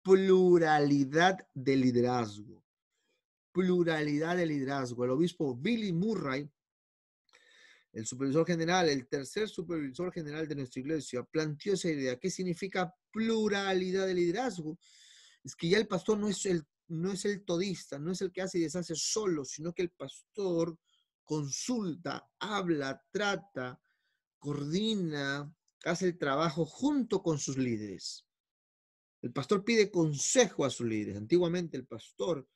[SPEAKER 1] pluralidad de liderazgo. Pluralidad de liderazgo. El obispo Billy Murray, el supervisor general, el tercer supervisor general de nuestra iglesia, planteó esa idea. ¿Qué significa pluralidad de liderazgo? Es que ya el pastor no es el todista, no es el que hace y deshace solo, sino que el pastor consulta, habla, trata, coordina, hace el trabajo junto con sus líderes. El pastor pide consejo a sus líderes. Antiguamente el pastor,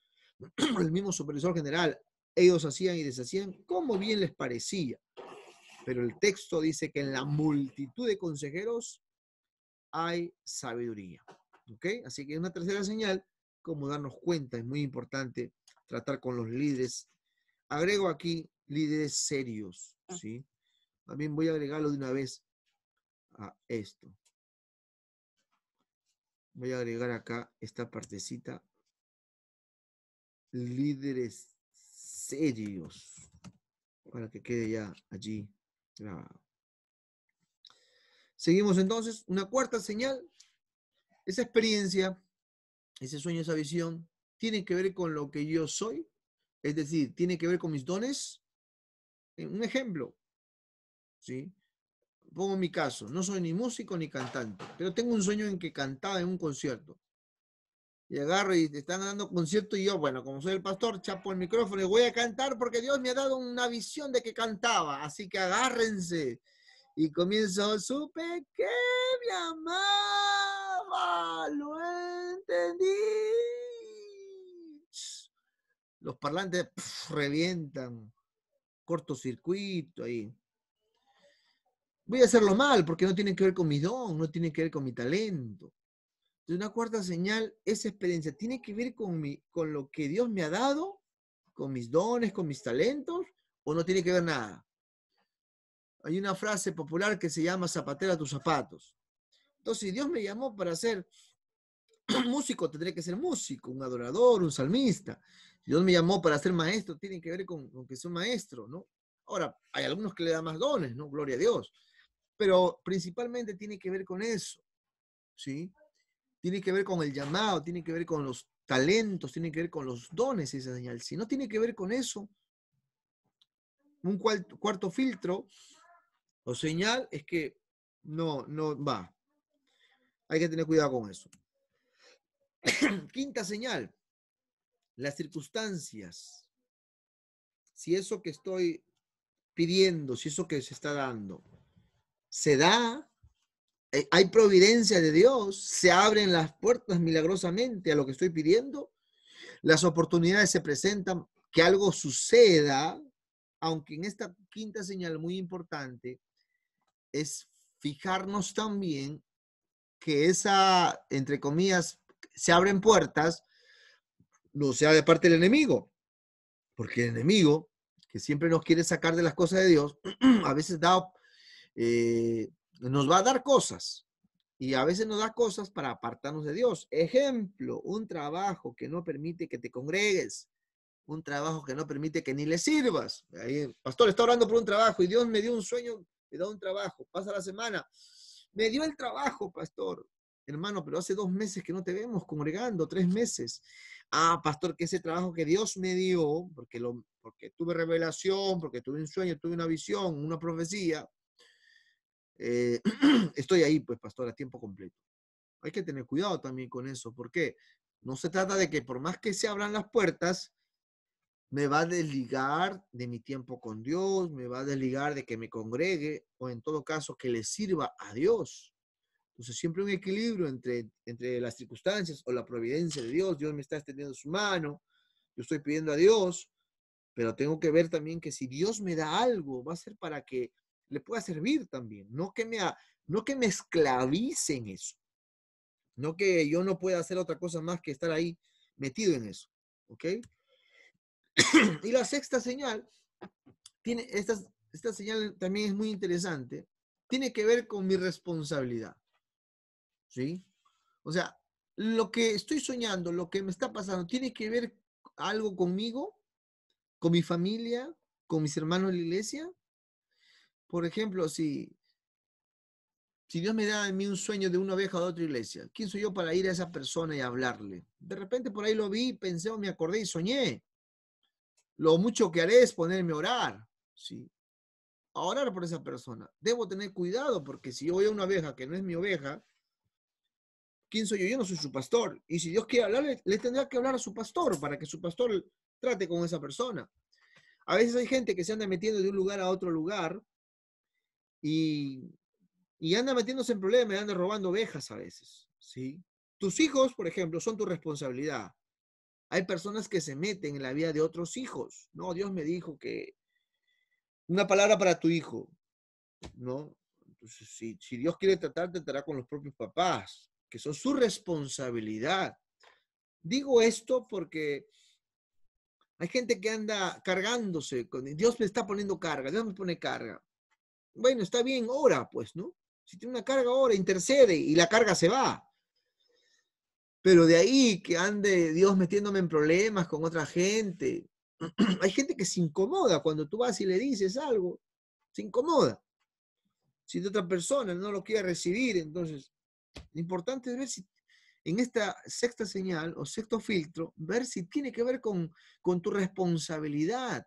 [SPEAKER 1] el mismo supervisor general, ellos hacían y deshacían como bien les parecía. Pero el texto dice que en la multitud de consejeros hay sabiduría. ¿Ok? Así que una tercera señal, como darnos cuenta, es muy importante tratar con los líderes. Agrego aquí líderes serios, ¿sí? También voy a agregarlo de una vez a esto. Voy a agregar acá esta partecita. Líderes serios, para que quede ya allí grabado. Seguimos entonces. Una cuarta señal. Esa experiencia, ese sueño, esa visión, tiene que ver con lo que yo soy. Es decir, tiene que ver con mis dones. Un ejemplo, ¿sí? Pongo mi caso. No soy ni músico ni cantante, pero tengo un sueño en que cantaba en un concierto. Y agarro y te están dando concierto y yo, bueno, como soy el pastor, chapo el micrófono y voy a cantar porque Dios me ha dado una visión de que cantaba. Así que agárrense. Y comienzo, supe que me amaba, lo entendí. Los parlantes revientan. cortocircuito ahí. Voy a hacerlo mal porque no tiene que ver con mi don, no tiene que ver con mi talento. Entonces, una cuarta señal, esa experiencia tiene que ver con lo que Dios me ha dado, con mis dones, con mis talentos, o no tiene que ver nada. Hay una frase popular que se llama zapatera a tus zapatos. Entonces, si Dios me llamó para ser músico, tendré que ser músico, un adorador, un salmista. Si Dios me llamó para ser maestro, tiene que ver con que soy maestro, ¿no? Ahora, hay algunos que le dan más dones, ¿no? Gloria a Dios. Pero principalmente tiene que ver con eso, ¿sí? Tiene que ver con el llamado, tiene que ver con los talentos, tiene que ver con los dones esa señal. Si no tiene que ver con eso, un cuarto filtro o señal es que no va. Hay que tener cuidado con eso. Quinta señal, las circunstancias. Si eso que estoy pidiendo, si eso que se está dando, se da, hay providencia de Dios, se abren las puertas milagrosamente a lo que estoy pidiendo, las oportunidades se presentan, que algo suceda, aunque en esta quinta señal muy importante es fijarnos también que esa, entre comillas, se abren puertas, no sea de parte del enemigo, porque el enemigo, que siempre nos quiere sacar de las cosas de Dios, a veces nos va a dar cosas, y a veces nos da cosas para apartarnos de Dios. Ejemplo, un trabajo que no permite que te congregues, un trabajo que no permite que ni le sirvas. Ahí, pastor, está orando por un trabajo y Dios me dio un sueño, me da un trabajo. Pasa la semana, me dio el trabajo, pastor. Hermano, pero hace 2 meses que no te vemos congregando, 3 meses. Ah, pastor, que ese trabajo que Dios me dio, porque tuve revelación, porque tuve un sueño, tuve una visión, una profecía, estoy ahí, pues, pastor, a tiempo completo. Hay que tener cuidado también con eso. ¿Por qué? No se trata de que por más que se abran las puertas, me va a desligar de mi tiempo con Dios, me va a desligar de que me congregue o en todo caso que le sirva a Dios. Entonces siempre un equilibrio entre las circunstancias o la providencia de Dios. Dios me está extendiendo su mano, yo estoy pidiendo a Dios, pero tengo que ver también que si Dios me da algo, va a ser para que le pueda servir también, no que me esclavice en eso, no que yo no pueda hacer otra cosa más que estar ahí metido en eso, ¿ok? Y la sexta señal, esta señal también es muy interesante, tiene que ver con mi responsabilidad, ¿sí? O sea, lo que estoy soñando, lo que me está pasando, tiene que ver algo conmigo, con mi familia, con mis hermanos de la iglesia. Por ejemplo, si Dios me da a mí un sueño de una oveja de otra iglesia, ¿quién soy yo para ir a esa persona y hablarle? De repente por ahí lo vi, pensé o me acordé y soñé. Lo mucho que haré es ponerme a orar, ¿sí? A orar por esa persona. Debo tener cuidado porque si yo voy a una oveja que no es mi oveja, ¿quién soy yo? Yo no soy su pastor. Y si Dios quiere hablarle, le tendrá que hablar a su pastor para que su pastor trate con esa persona. A veces hay gente que se anda metiendo de un lugar a otro lugar y, y anda metiéndose en problemas, anda robando ovejas a veces, ¿sí? Tus hijos, por ejemplo, son tu responsabilidad. Hay personas que se meten en la vida de otros hijos. No, Dios me dijo que una palabra para tu hijo, ¿no? Entonces, si Dios quiere tratarte, tratará con los propios papás, que son su responsabilidad. Digo esto porque hay gente que anda cargándose, Dios me está poniendo carga, Dios me pone carga. Bueno, está bien, ora, pues, ¿no? Si tiene una carga, ora, intercede y la carga se va. Pero de ahí que ande Dios metiéndome en problemas con otra gente. Hay gente que se incomoda cuando tú vas y le dices algo, se incomoda. Si de otra persona no lo quiere recibir, entonces lo importante es ver si en esta sexta señal o sexto filtro, ver si tiene que ver con tu responsabilidad.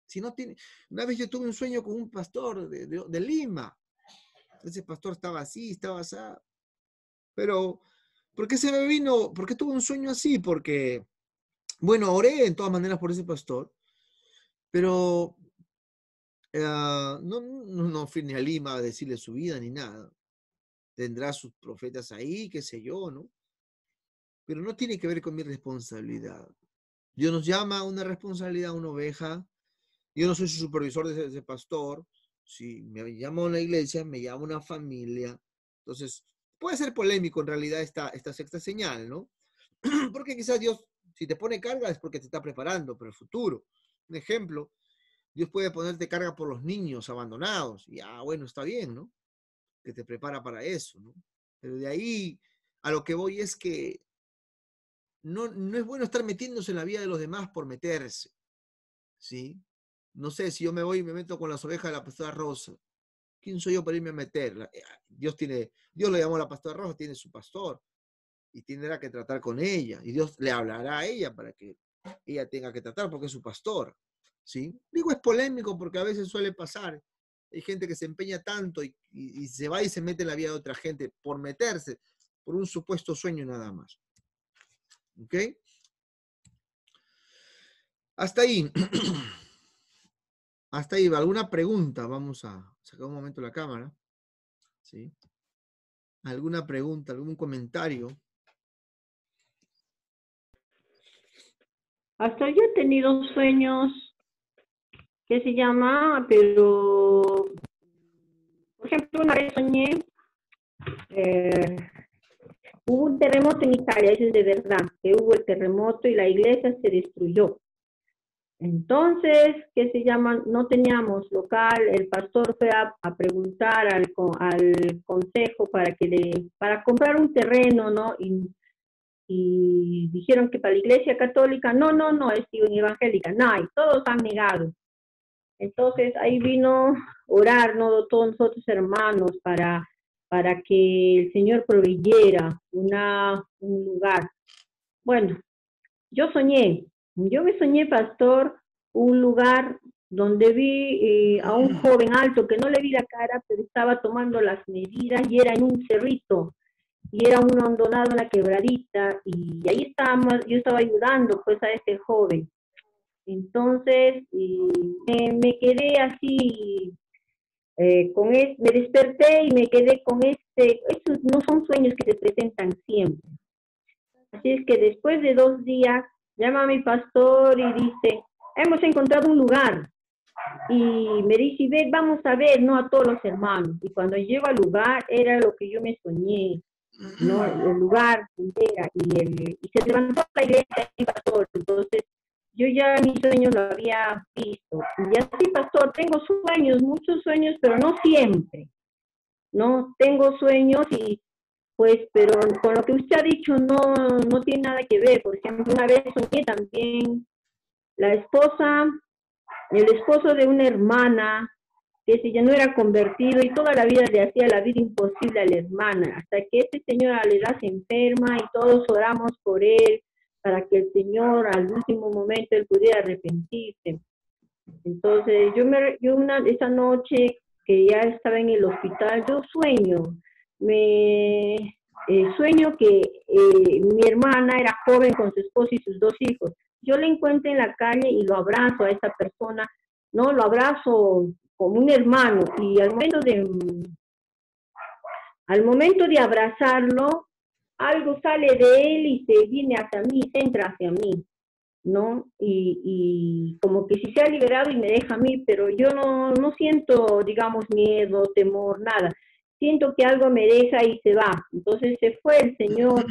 [SPEAKER 1] Si no tiene, una vez yo tuve un sueño con un pastor de Lima. Ese pastor estaba así, estaba así. Pero, ¿por qué se me vino? ¿Por qué tuve un sueño así? Porque, bueno, oré en todas maneras por ese pastor, pero no fui ni a Lima a decirle su vida ni nada. Tendrá sus profetas ahí, qué sé yo, ¿no? Pero no tiene que ver con mi responsabilidad. Dios nos llama a una responsabilidad, a una oveja, Yo no soy su supervisor de ese pastor. Si me llama una iglesia, me llama una familia. Entonces, puede ser polémico en realidad esta sexta señal, ¿no? Porque quizás Dios, si te pone carga, es porque te está preparando para el futuro. Un ejemplo, Dios puede ponerte carga por los niños abandonados. Y bueno, está bien, ¿no? Que te prepara para eso, ¿no? Pero de ahí a lo que voy es que no es bueno estar metiéndose en la vida de los demás por meterse, ¿sí? No sé, si yo me voy y me meto con las ovejas de la pastora Rosa, ¿quién soy yo para irme a meter? Dios le llamó a la pastora Rosa, tiene su pastor, y tendrá que tratar con ella, y Dios le hablará a ella para que ella tenga que tratar, porque es su pastor, ¿sí? Digo, es polémico porque a veces suele pasar. Hay gente que se empeña tanto y se va y se mete en la vida de otra gente por meterse, por un supuesto sueño nada más. ¿Ok? Hasta ahí. Hasta ahí. ¿Alguna pregunta? Vamos a sacar un momento la cámara. ¿Sí? ¿Alguna pregunta? ¿Algún comentario?
[SPEAKER 2] Hasta yo he tenido sueños que se llama, pero, por ejemplo, una vez soñé, eh, hubo un terremoto en Italia, eso es de verdad, que hubo el terremoto y la iglesia se destruyó. Entonces, ¿qué se llama? No teníamos local, el pastor fue a preguntar al consejo para comprar un terreno, ¿no? Y dijeron que para la iglesia católica, no, es evangélica, no hay, todos han negado. Entonces ahí vino a orar, ¿no? Todos nosotros hermanos para que el Señor proveyera un lugar. Bueno, yo me soñé, pastor, un lugar donde vi a un joven alto que no le vi la cara, pero estaba tomando las medidas y era en un cerrito y era un hondonado, una quebradita y ahí estábamos, yo estaba ayudando pues a este joven. Entonces me quedé así, me desperté y me quedé con esos no son sueños que se presentan siempre. Así es que después de 2 días llama a mi pastor y dice, hemos encontrado un lugar. Y me dice, ve, vamos a ver, ¿no? A todos los hermanos. Y cuando llego al lugar, era lo que yo me soñé, ¿no? El lugar era, y se levantó la iglesia y pastor. Entonces, yo ya mis sueños lo había visto. Y así, pastor, tengo sueños, muchos sueños, pero no siempre, ¿no? Tengo sueños y pues, pero con lo que usted ha dicho no tiene nada que ver. Por ejemplo, una vez soñé también el esposo de una hermana, que si ya no era convertido y toda la vida le hacía la vida imposible a la hermana, hasta que este señor le se enferma y todos oramos por él para que el Señor al último momento él pudiera arrepentirse. Entonces esa noche que ya estaba en el hospital, yo sueño que mi hermana era joven con su esposo y sus 2 hijos. Yo le encuentro en la calle y lo abrazo a esa persona, no, lo abrazo como un hermano y al momento de abrazarlo, algo sale de él y se viene hacia mí, se entra hacia mí, ¿no? Y como que si se ha liberado y me deja a mí, pero yo no siento, digamos, miedo, temor, nada. Siento que algo me deja y se va. Entonces se fue el Señor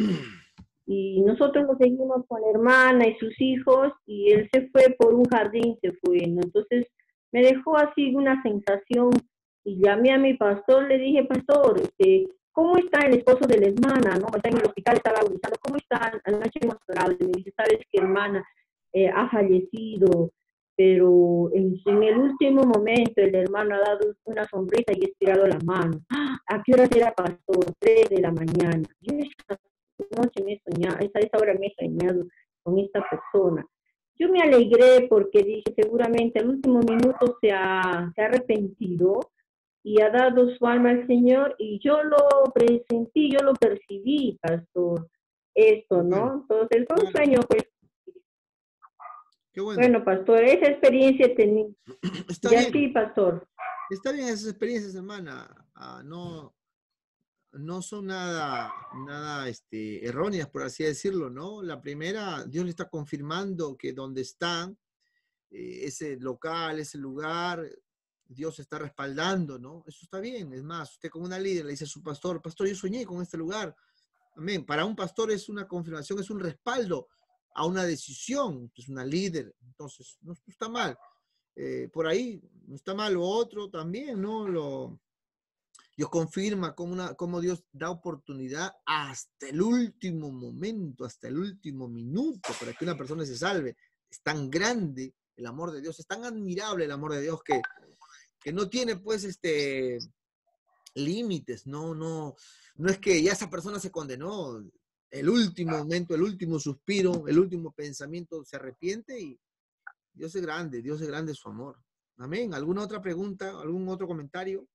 [SPEAKER 2] y nosotros lo seguimos con la hermana y sus hijos y él se fue por un jardín, se fue, ¿no? Entonces me dejó así una sensación y llamé a mi pastor, le dije, pastor, ¿cómo está el esposo de la hermana? ¿No? Está en el hospital, estaba agonizando, ¿cómo está? Anoche hemos orado, y me dice, ¿sabes qué, hermana? Ha fallecido, pero en el último momento el hermano ha dado una sonrisa y ha estirado la mano. ¿A qué hora será, pastor? 3 de la mañana. Yo esta noche me he soñado, a esa hora me he soñado con esta persona. Yo me alegré porque dije, seguramente al último minuto se ha arrepentido y ha dado su alma al Señor y yo lo presentí, yo lo percibí, pastor, esto, ¿no? Entonces fue un sueño, pues.
[SPEAKER 1] Qué bueno.
[SPEAKER 2] Bueno, pastor, esa experiencia tenía.
[SPEAKER 1] Está
[SPEAKER 2] ya
[SPEAKER 1] bien.
[SPEAKER 2] Sí, pastor.
[SPEAKER 1] Está bien esas experiencias, hermana. No son nada erróneas, por así decirlo, ¿no? La primera, Dios le está confirmando que donde están ese local, ese lugar, Dios está respaldando, ¿no? Eso está bien. Es más, usted como una líder le dice a su pastor, pastor, yo soñé con este lugar. Amén. Para un pastor es una confirmación, es un respaldo a una decisión, es una líder. Entonces, no está mal. Por ahí, no está mal. Lo otro también, ¿no? Dios confirma cómo Dios da oportunidad hasta el último momento, hasta el último minuto para que una persona se salve. Es tan grande el amor de Dios, es tan admirable el amor de Dios que no tiene pues límites, no es que ya esa persona se condenó, el último momento, el último suspiro, el último pensamiento se arrepiente y Dios es grande su amor. Amén. ¿Alguna otra pregunta? ¿Algún otro comentario?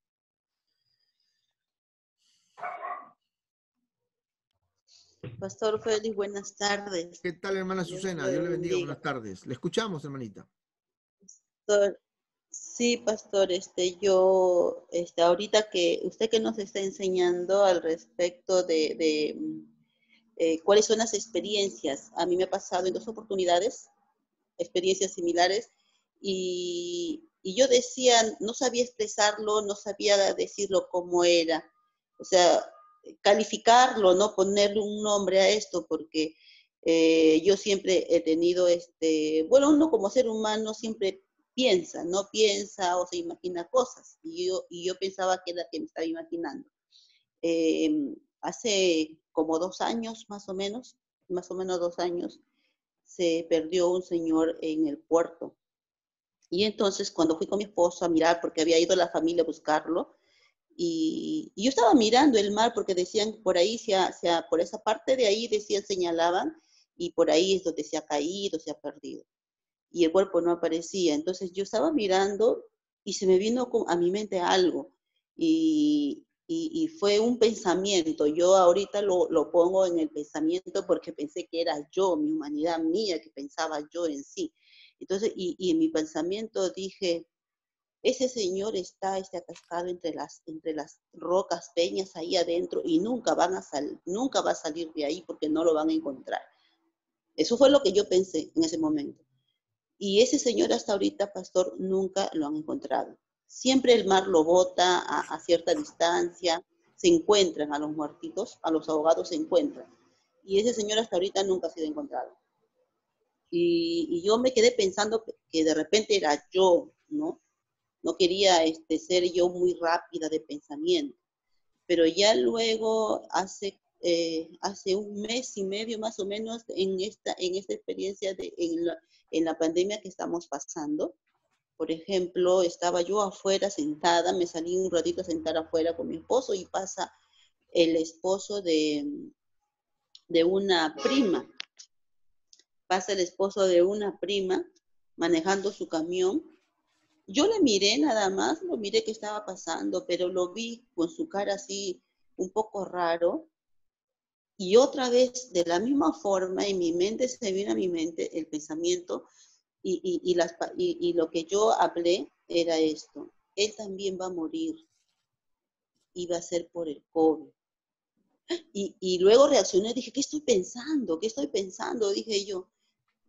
[SPEAKER 3] Pastor Félix, buenas tardes.
[SPEAKER 1] ¿Qué tal, hermana
[SPEAKER 3] Dios
[SPEAKER 1] Azucena?
[SPEAKER 3] lo
[SPEAKER 1] Dios le bendiga.
[SPEAKER 3] bendiga.
[SPEAKER 1] Buenas tardes. Le escuchamos, hermanita.
[SPEAKER 3] Pastor, sí, pastor, yo, ahorita usted que nos está enseñando al respecto de cuáles son las experiencias. A mí me ha pasado en 2 oportunidades, experiencias similares, y yo decía, no sabía expresarlo, no sabía decirlo como era. O sea, calificarlo, ¿no? Ponerle un nombre a esto, porque yo siempre he tenido, bueno, uno como ser humano siempre piensa, ¿no? Piensa o se imagina cosas, y yo pensaba que era que me estaba imaginando. Hace como 2 años, más o menos 2 años, se perdió un señor en el puerto. Y entonces cuando fui con mi esposo a mirar, porque había ido la familia a buscarlo, y yo estaba mirando el mar porque decían por ahí, por esa parte de ahí decían, señalaban, y por ahí es donde se ha caído, se ha perdido. Y el cuerpo no aparecía. Entonces yo estaba mirando y se me vino a mi mente algo. Y fue un pensamiento. Yo ahorita lo pongo en el pensamiento porque pensé que era yo, mi humanidad mía, que pensaba yo en sí. Entonces, y en mi pensamiento dije, ese señor está atascado entre las rocas, peñas ahí adentro y nunca va a salir de ahí porque no lo van a encontrar. Eso fue lo que yo pensé en ese momento. Y ese señor hasta ahorita, pastor, nunca lo han encontrado. Siempre el mar lo bota a cierta distancia, se encuentran a los muertitos, a los ahogados se encuentran. Y ese señor hasta ahorita nunca ha sido encontrado. Y yo me quedé pensando que de repente era yo, ¿no? No quería ser yo muy rápida de pensamiento. Pero ya luego, hace 1 mes y medio más o menos, en esta experiencia en la pandemia que estamos pasando, por ejemplo, estaba yo afuera sentada, me salí un ratito a sentar afuera con mi esposo y pasa el esposo de una prima, manejando su camión. Yo le miré nada más, lo miré que estaba pasando, pero lo vi con su cara así un poco raro. Y otra vez, de la misma forma, en mi mente se vino a mi mente el pensamiento y lo que yo hablé era esto. Él también va a morir y va a ser por el COVID. Y luego reaccioné, dije, ¿qué estoy pensando? ¿Qué estoy pensando? Dije yo,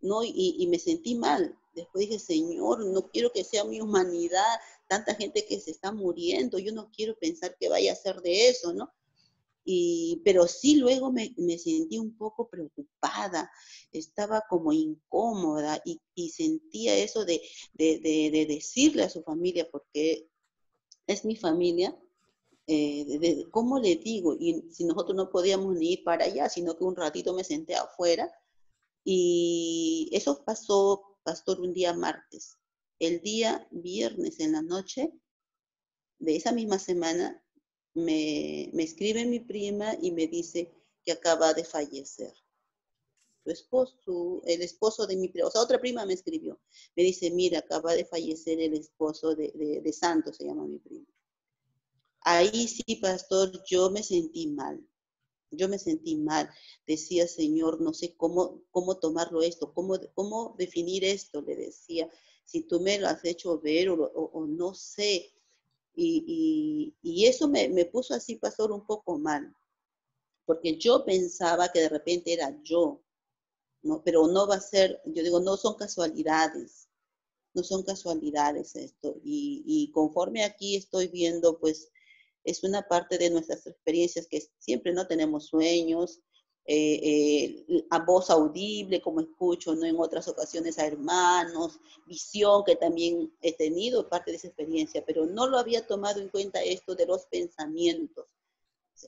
[SPEAKER 3] ¿no? Y me sentí mal. Después dije, Señor, no quiero que sea mi humanidad, tanta gente que se está muriendo, yo no quiero pensar que vaya a ser de eso, ¿no? Pero sí luego me sentí un poco preocupada, estaba como incómoda y sentía eso de decirle a su familia, porque es mi familia, ¿cómo le digo? Y si nosotros no podíamos ni ir para allá, sino que un ratito me senté afuera. Y eso pasó, pastor, un día martes. El día viernes en la noche de esa misma semana me escribe mi prima y me dice que acaba de fallecer. Su esposo, el esposo de mi prima, o sea, otra prima me escribió. Me dice, mira, acaba de fallecer el esposo de Santos, se llama mi prima. Ahí sí, pastor, yo me sentí mal. Yo me sentí mal, decía, Señor, no sé cómo tomarlo esto, cómo definir esto, le decía, si tú me lo has hecho ver o no sé. Y eso me puso así, pastor, un poco mal, porque yo pensaba que de repente era yo, ¿no? Pero no va a ser, yo digo, no son casualidades, no son casualidades esto. Y conforme aquí estoy viendo, pues es una parte de nuestras experiencias que siempre no tenemos sueños, a voz audible, como escucho, ¿no? En otras ocasiones a hermanos, visión que también he tenido parte de esa experiencia, pero no lo había tomado en cuenta esto de los pensamientos.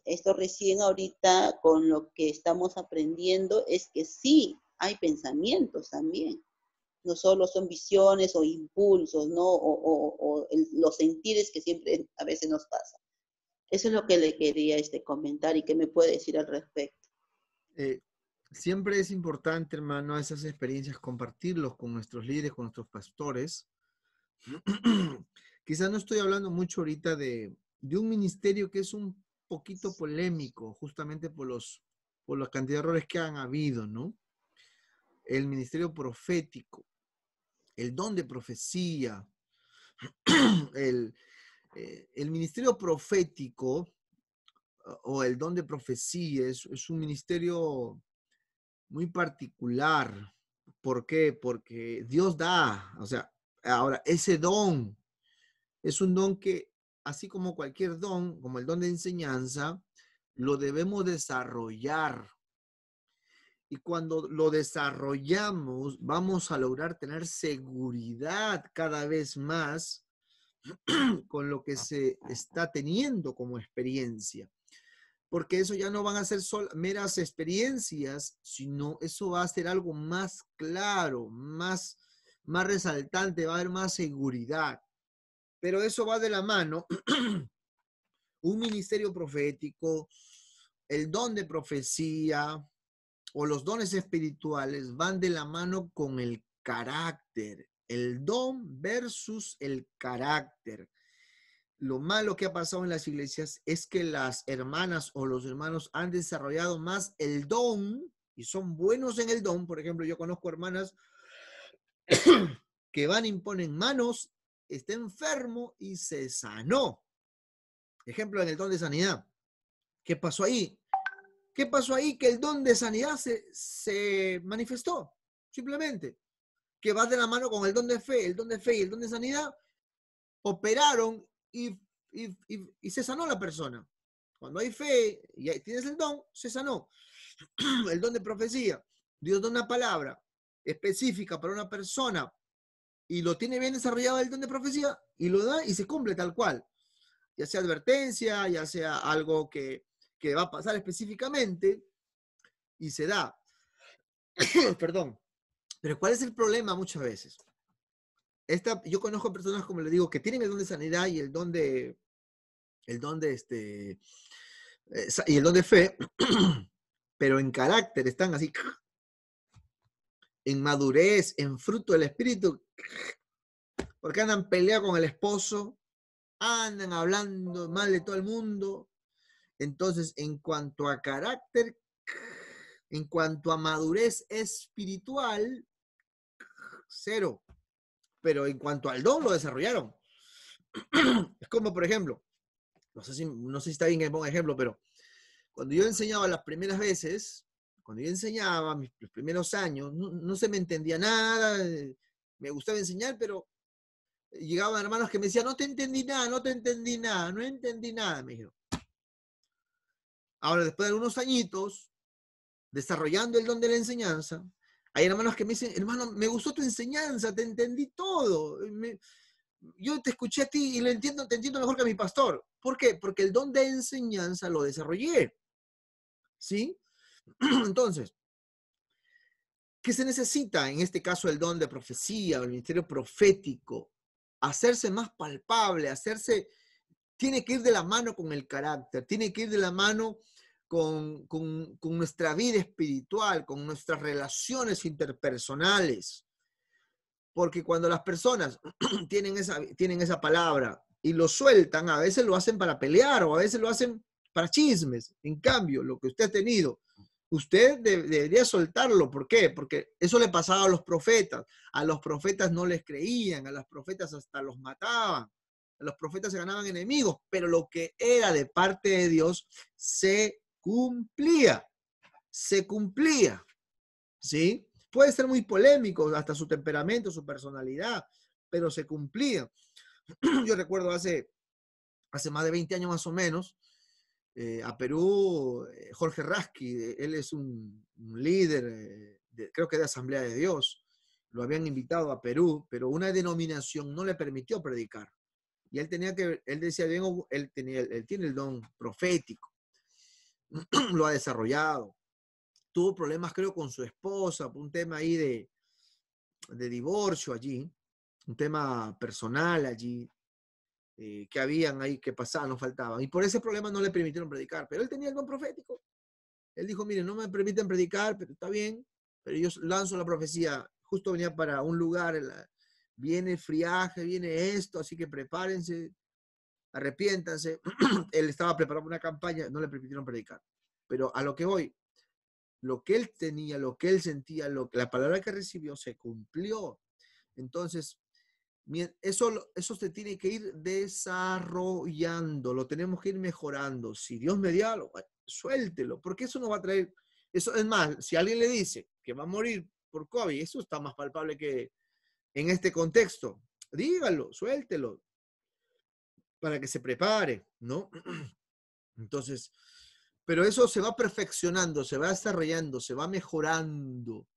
[SPEAKER 3] Esto recién ahorita con lo que estamos aprendiendo es que sí hay pensamientos también. No solo son visiones o impulsos, ¿no? Los sentires que siempre a veces nos pasa. Eso es lo que le quería comentar y qué me puede decir al respecto.
[SPEAKER 1] Siempre es importante, hermano, esas experiencias, compartirlos con nuestros líderes, con nuestros pastores. Quizás no estoy hablando mucho ahorita de un ministerio que es un poquito polémico, justamente por la cantidad de errores que han habido, ¿no? El ministerio profético, el don de profecía, el ministerio profético o el don de profecía es un ministerio muy particular. ¿Por qué? Porque Dios da, o sea, ahora ese don es un don que, así como cualquier don, como el don de enseñanza, lo debemos desarrollar. Y cuando lo desarrollamos, vamos a lograr tener seguridad cada vez más con lo que se está teniendo como experiencia. Porque eso ya no van a ser meras experiencias, sino eso va a ser algo más claro, más resaltante, va a haber más seguridad. Pero eso va de la mano, un ministerio profético, el don de profecía o los dones espirituales van de la mano con el carácter, el don versus el carácter. Lo malo que ha pasado en las iglesias es que las hermanas o los hermanos han desarrollado más el don y son buenos en el don. Por ejemplo, yo conozco hermanas que van, imponen manos, está enfermo y se sanó. Ejemplo, en el don de sanidad. ¿Qué pasó ahí? ¿Qué pasó ahí? Que el don de sanidad se manifestó, simplemente. Que va de la mano con el don de fe y el don de sanidad operaron y se sanó la persona. Cuando hay fe y tienes el don, se sanó. El don de profecía. Dios da una palabra específica para una persona y lo tiene bien desarrollado el don de profecía y lo da y se cumple tal cual. Ya sea advertencia, ya sea algo que va a pasar específicamente y se da. Perdón. Pero ¿cuál es el problema muchas veces? Yo conozco personas, como le digo, que tienen el don de sanidad y el don de y el don de fe, pero en carácter están así, en madurez, en fruto del espíritu, porque andan peleados con el esposo, andan hablando mal de todo el mundo. Entonces, en cuanto a carácter, en cuanto a madurez espiritual, cero. Pero en cuanto al don, lo desarrollaron. Es como, por ejemplo, no sé si está bien que me ponga ejemplo, pero cuando yo enseñaba las primeras veces, cuando yo enseñaba los primeros años, no se me entendía nada, me gustaba enseñar, pero llegaban hermanos que me decían, no te entendí nada, no entendí nada, me dijeron. Ahora, después de unos añitos, desarrollando el don de la enseñanza, hay hermanos que me dicen, hermano, me gustó tu enseñanza, te entendí todo, yo te escuché a ti y te entiendo mejor que a mi pastor. ¿Por qué? Porque el don de enseñanza lo desarrollé. ¿Sí? Entonces, ¿qué se necesita en este caso el don de profecía o el ministerio profético? Hacerse más palpable, tiene que ir de la mano con el carácter, tiene que ir de la mano con nuestra vida espiritual, con nuestras relaciones interpersonales. Porque cuando las personas tienen esa palabra y lo sueltan, a veces lo hacen para pelear o a veces lo hacen para chismes. En cambio, lo que usted ha tenido, usted debería soltarlo. ¿Por qué? Porque eso le pasaba a los profetas. A los profetas no les creían, a los profetas hasta los mataban. A los profetas se ganaban enemigos, pero lo que era de parte de Dios se cumplía. Se cumplía. ¿Sí? Puede ser muy polémico, hasta su temperamento, su personalidad, pero se cumplían. Yo recuerdo hace más de 20 años más o menos, a Perú, Jorge Rasky, él es un líder, creo que de Asamblea de Dios, lo habían invitado a Perú, pero una denominación no le permitió predicar. Y él decía, él tiene el don profético, lo ha desarrollado. Tuvo problemas, creo, con su esposa, por un tema ahí de divorcio allí, un tema personal allí, que habían ahí, que pasaban, no faltaban. Y por ese problema no le permitieron predicar, pero él tenía el don profético. Él dijo, miren, no me permiten predicar, pero está bien, pero yo lanzo la profecía. Justo venía para un lugar, viene friaje, viene esto, así que prepárense, arrepiéntanse. Él estaba preparando una campaña, no le permitieron predicar. Pero a lo que voy, lo que él tenía, lo que él sentía, la palabra que recibió se cumplió. Entonces, eso se tiene que ir desarrollando, lo tenemos que ir mejorando. Si Dios me dio algo, suéltelo, porque eso nos va a traer, eso es más, si alguien le dice que va a morir por COVID, eso está más palpable que en este contexto. Dígalo, suéltelo, para que se prepare, ¿no? Entonces, pero eso se va perfeccionando, se va desarrollando, se va mejorando.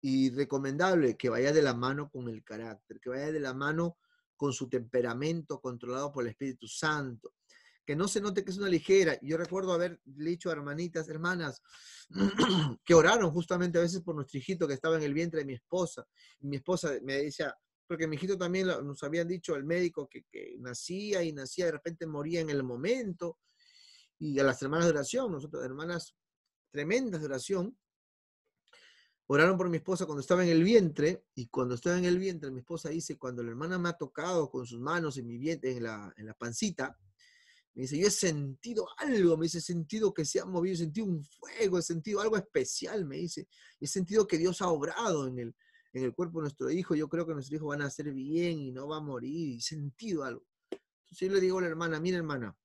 [SPEAKER 1] Y recomendable que vaya de la mano con el carácter, que vaya de la mano con su temperamento controlado por el Espíritu Santo. Que no se note que es una ligera. Yo recuerdo haber dicho a hermanitas, hermanas, que oraron justamente a veces por nuestro hijito que estaba en el vientre de mi esposa. Y mi esposa me decía, porque mi hijito también nos habían dicho el médico que nacía, de repente moría en el momento. Y a las hermanas de oración, nosotros, hermanas tremendas de oración, oraron por mi esposa cuando estaba en el vientre, y cuando estaba en el vientre, mi esposa dice, cuando la hermana me ha tocado con sus manos en mi vientre, en la pancita, me dice, yo he sentido algo, me dice, he sentido que se ha movido, he sentido un fuego, he sentido algo especial, me dice, he sentido que Dios ha obrado en el cuerpo de nuestro hijo, yo creo que nuestro hijo va a nacer bien y no va a morir, he sentido algo. Entonces yo le digo a la hermana, mira hermana,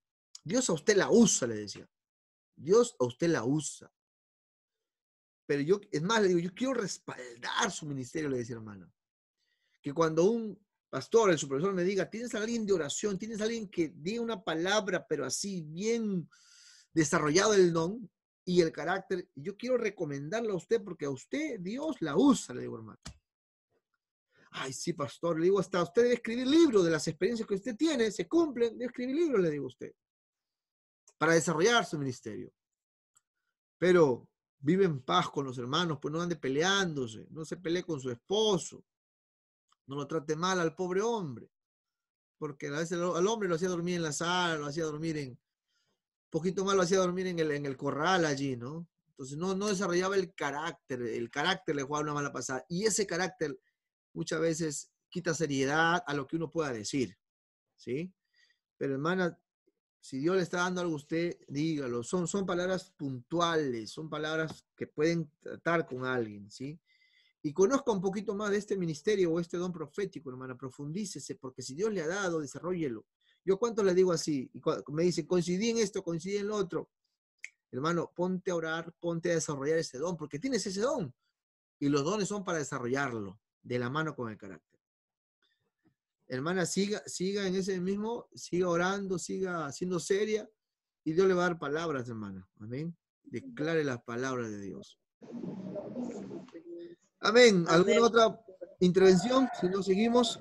[SPEAKER 1] Dios a usted la usa, le decía, Dios a usted la usa. Pero yo, es más, le digo, yo quiero respaldar su ministerio, le decía hermana. Que cuando un pastor, el supervisor me diga, tienes a alguien de oración, tienes a alguien que diga una palabra, pero así bien desarrollado el don y el carácter, yo quiero recomendarlo a usted porque a usted Dios la usa, le digo hermano. Ay, sí, pastor, le digo, hasta usted debe escribir libros de las experiencias que usted tiene, se cumplen, debe escribir libros, le digo a usted, para desarrollar su ministerio. Pero vive en paz con los hermanos, pues no ande peleándose, no se pelee con su esposo, no lo trate mal al pobre hombre, porque a veces al hombre lo hacía dormir en la sala, lo hacía dormir poquito más lo hacía dormir en el corral allí, ¿no? Entonces no desarrollaba el carácter le jugaba una mala pasada, y ese carácter muchas veces quita seriedad a lo que uno pueda decir, ¿sí? Pero hermana, si Dios le está dando algo a usted, dígalo. Son palabras puntuales, son palabras que pueden tratar con alguien, ¿sí? Y conozca un poquito más de este ministerio o este don profético, hermana, profundícese, porque si Dios le ha dado, desarróllelo. Yo cuánto le digo así, y me dicen, coincidí en esto, coincidí en lo otro. Hermano, ponte a orar, ponte a desarrollar ese don, porque tienes ese don. Y los dones son para desarrollarlo, de la mano con el carácter. Hermana, siga en ese mismo, siga orando, siga siendo seria, y Dios le va a dar palabras, hermana. Amén. Declare las palabras de Dios. Amén. ¿Alguna otra intervención? Si no, seguimos.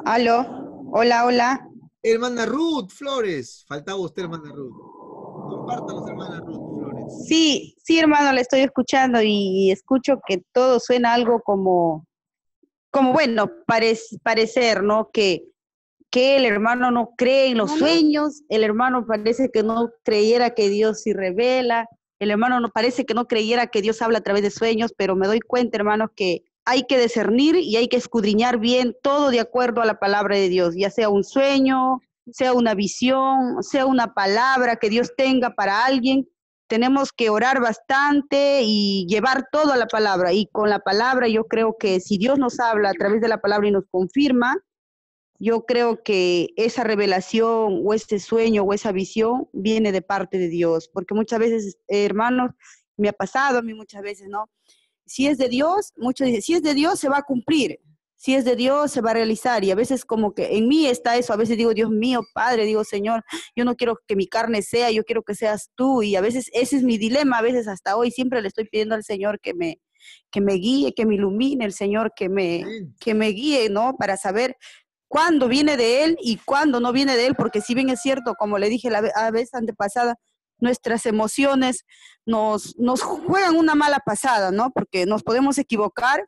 [SPEAKER 4] Aló, hola.
[SPEAKER 1] Hermana Ruth Flores. Faltaba usted, hermana Ruth. Compártanos, hermana Ruth Flores.
[SPEAKER 4] Sí, hermano, le estoy escuchando y escucho que todo suena algo como bueno, parecer, ¿no? Que el hermano no cree en los sueños, el hermano parece que no creyera que Dios sí revela, el hermano no parece que no creyera que Dios habla a través de sueños, pero me doy cuenta, hermano, que hay que discernir y hay que escudriñar bien todo de acuerdo a la palabra de Dios, ya sea un sueño, sea una visión, sea una palabra que Dios tenga para alguien. Tenemos que orar bastante y llevar todo a la palabra, y con la palabra yo creo que si Dios nos habla a través de la palabra y nos confirma, yo creo que esa revelación o ese sueño o esa visión viene de parte de Dios, porque muchas veces, hermanos, me ha pasado a mí muchas veces, ¿no? Si es de Dios, muchos dicen, si es de Dios se va a cumplir, si es de Dios, se va a realizar. Y a veces como que en mí está eso. A veces digo, Dios mío, Padre, digo, Señor, yo no quiero que mi carne sea, yo quiero que seas tú. Y a veces ese es mi dilema. A veces hasta hoy siempre le estoy pidiendo al Señor que me guíe, que me ilumine, el Señor
[SPEAKER 1] Amén.
[SPEAKER 4] que me guíe, ¿no? Para saber cuándo viene de Él y cuándo no viene de Él. Porque si bien es cierto, como le dije la vez antepasada, nuestras emociones nos juegan una mala pasada, ¿no? Porque nos podemos equivocar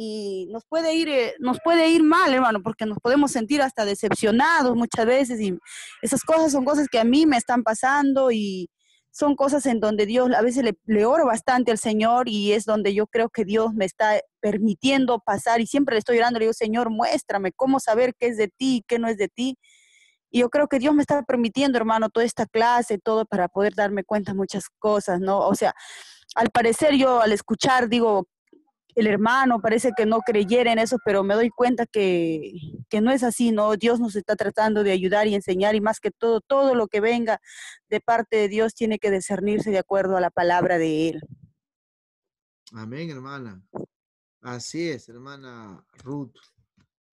[SPEAKER 4] y nos puede ir mal, hermano, porque nos podemos sentir hasta decepcionados muchas veces y esas cosas son cosas que a mí me están pasando y son cosas en donde Dios, a veces le oro bastante al Señor y es donde yo creo que Dios me está permitiendo pasar y siempre le estoy orando, le digo, Señor, muéstrame cómo saber qué es de ti, qué no es de ti. Y yo creo que Dios me está permitiendo, hermano, toda esta clase, todo para poder darme cuenta de muchas cosas, ¿no? O sea, al parecer yo al escuchar, digo, el hermano parece que no creyera en eso, pero me doy cuenta que no es así, ¿no? Dios nos está tratando de ayudar y enseñar y más que todo, todo lo que venga de parte de Dios tiene que discernirse de acuerdo a la palabra de Él.
[SPEAKER 1] Amén, hermana. Así es, hermana Ruth.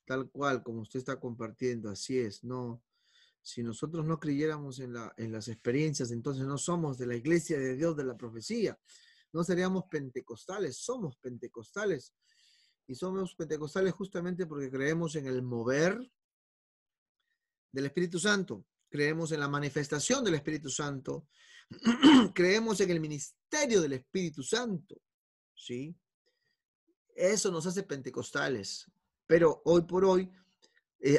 [SPEAKER 1] Tal cual, como usted está compartiendo, así es. No, si nosotros no creyéramos en las experiencias, entonces no somos de la iglesia de Dios de la profecía. No seríamos pentecostales, somos pentecostales. Y somos pentecostales justamente porque creemos en el mover del Espíritu Santo. Creemos en la manifestación del Espíritu Santo. Creemos en el ministerio del Espíritu Santo. ¿Sí? Eso nos hace pentecostales. Pero hoy por hoy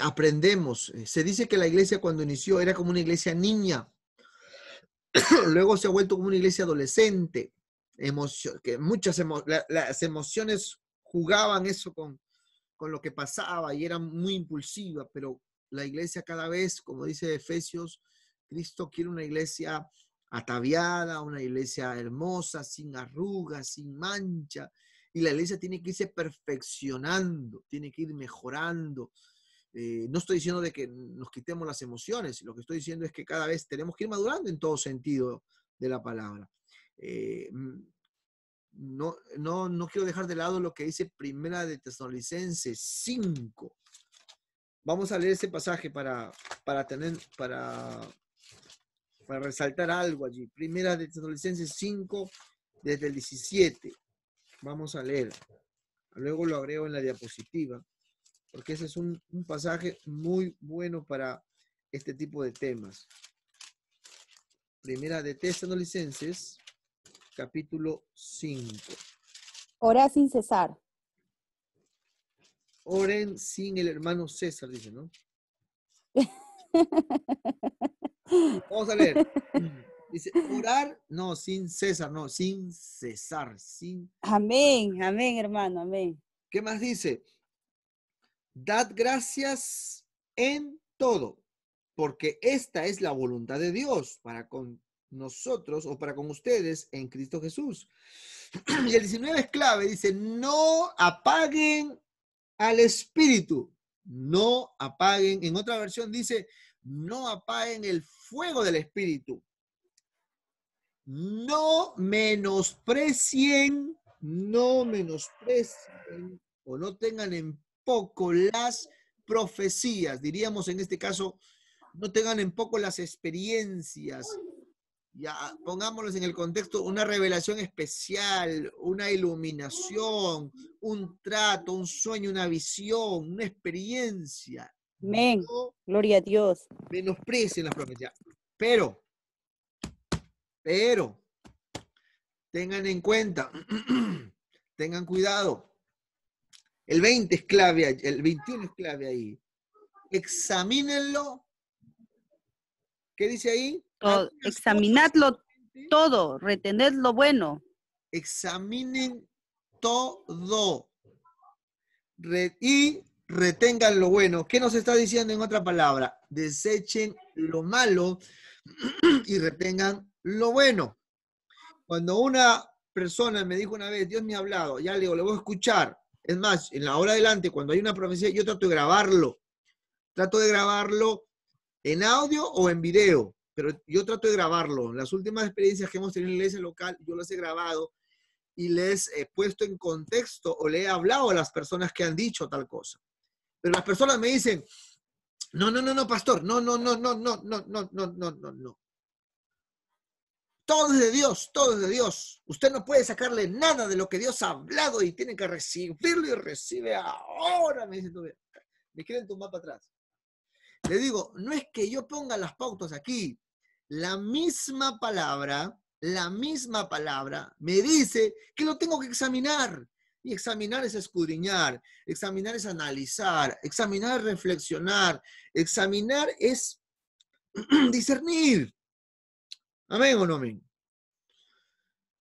[SPEAKER 1] aprendemos. Se dice que la iglesia cuando inició era como una iglesia niña. Luego se ha vuelto como una iglesia adolescente. Que las emociones jugaban eso con lo que pasaba y era muy impulsiva, pero la iglesia cada vez, como dice Efesios, Cristo quiere una iglesia ataviada, una iglesia hermosa, sin arrugas, sin mancha, y la iglesia tiene que irse perfeccionando, tiene que ir mejorando. No estoy diciendo de que nos quitemos las emociones, lo que estoy diciendo es que cada vez tenemos que ir madurando en todo sentido de la palabra. No quiero dejar de lado lo que dice Primera de Tesalonicenses 5. Vamos a leer ese pasaje para resaltar algo allí. Primera de Tesalonicenses 5, desde el 17. Vamos a leer. Luego lo agrego en la diapositiva, porque ese es un pasaje muy bueno para este tipo de temas. Primera de Tesalonicenses, capítulo 5.
[SPEAKER 4] Orá sin cesar.
[SPEAKER 1] Oren sin el hermano César, dice, ¿no? Vamos a leer. Dice, orar, no, sin César, no, sin cesar, sin...
[SPEAKER 4] Amén, amén, hermano, amén.
[SPEAKER 1] ¿Qué más dice? Dad gracias en todo, porque esta es la voluntad de Dios para con nosotros o para con ustedes en Cristo Jesús. Y el 19 es clave, dice, no apaguen al espíritu, no apaguen, en otra versión dice, no apaguen el fuego del espíritu, no menosprecien o no tengan en poco las profecías, diríamos en este caso, no tengan en poco las experiencias. Ya, pongámoslos en el contexto, una revelación especial, una iluminación, un trato, un sueño, una visión, una experiencia.
[SPEAKER 4] Amén.
[SPEAKER 1] No
[SPEAKER 4] Gloria a Dios.
[SPEAKER 1] menosprecien las profecías. Pero, tengan en cuenta, tengan cuidado. El 20 es clave, el 21 es clave ahí. Examínenlo. ¿Qué dice ahí?
[SPEAKER 4] Examinadlo todo, retened lo bueno.
[SPEAKER 1] Examinen todo y retengan lo bueno. ¿Qué nos está diciendo en otra palabra? Desechen lo malo y retengan lo bueno. Cuando una persona me dijo una vez, Dios me ha hablado, ya le digo, le voy a escuchar. Es más, en la hora adelante, cuando hay una profecía, yo trato de grabarlo. Trato de grabarlo en audio o en video, pero yo trato de grabarlo. Las últimas experiencias que hemos tenido en la iglesia local, yo las he grabado y les he puesto en contexto o le he hablado a las personas que han dicho tal cosa. Pero las personas me dicen, no, pastor, no. Todo es de Dios, todo es de Dios. Usted no puede sacarle nada de lo que Dios ha hablado y tiene que recibirlo y recibe ahora. Me dicen, me quieren tumbar para atrás. Le digo, no es que yo ponga las pautas aquí. La misma palabra me dice que lo tengo que examinar. Y examinar es escudriñar, examinar es analizar, examinar es reflexionar, examinar es discernir. ¿Amén o no amén?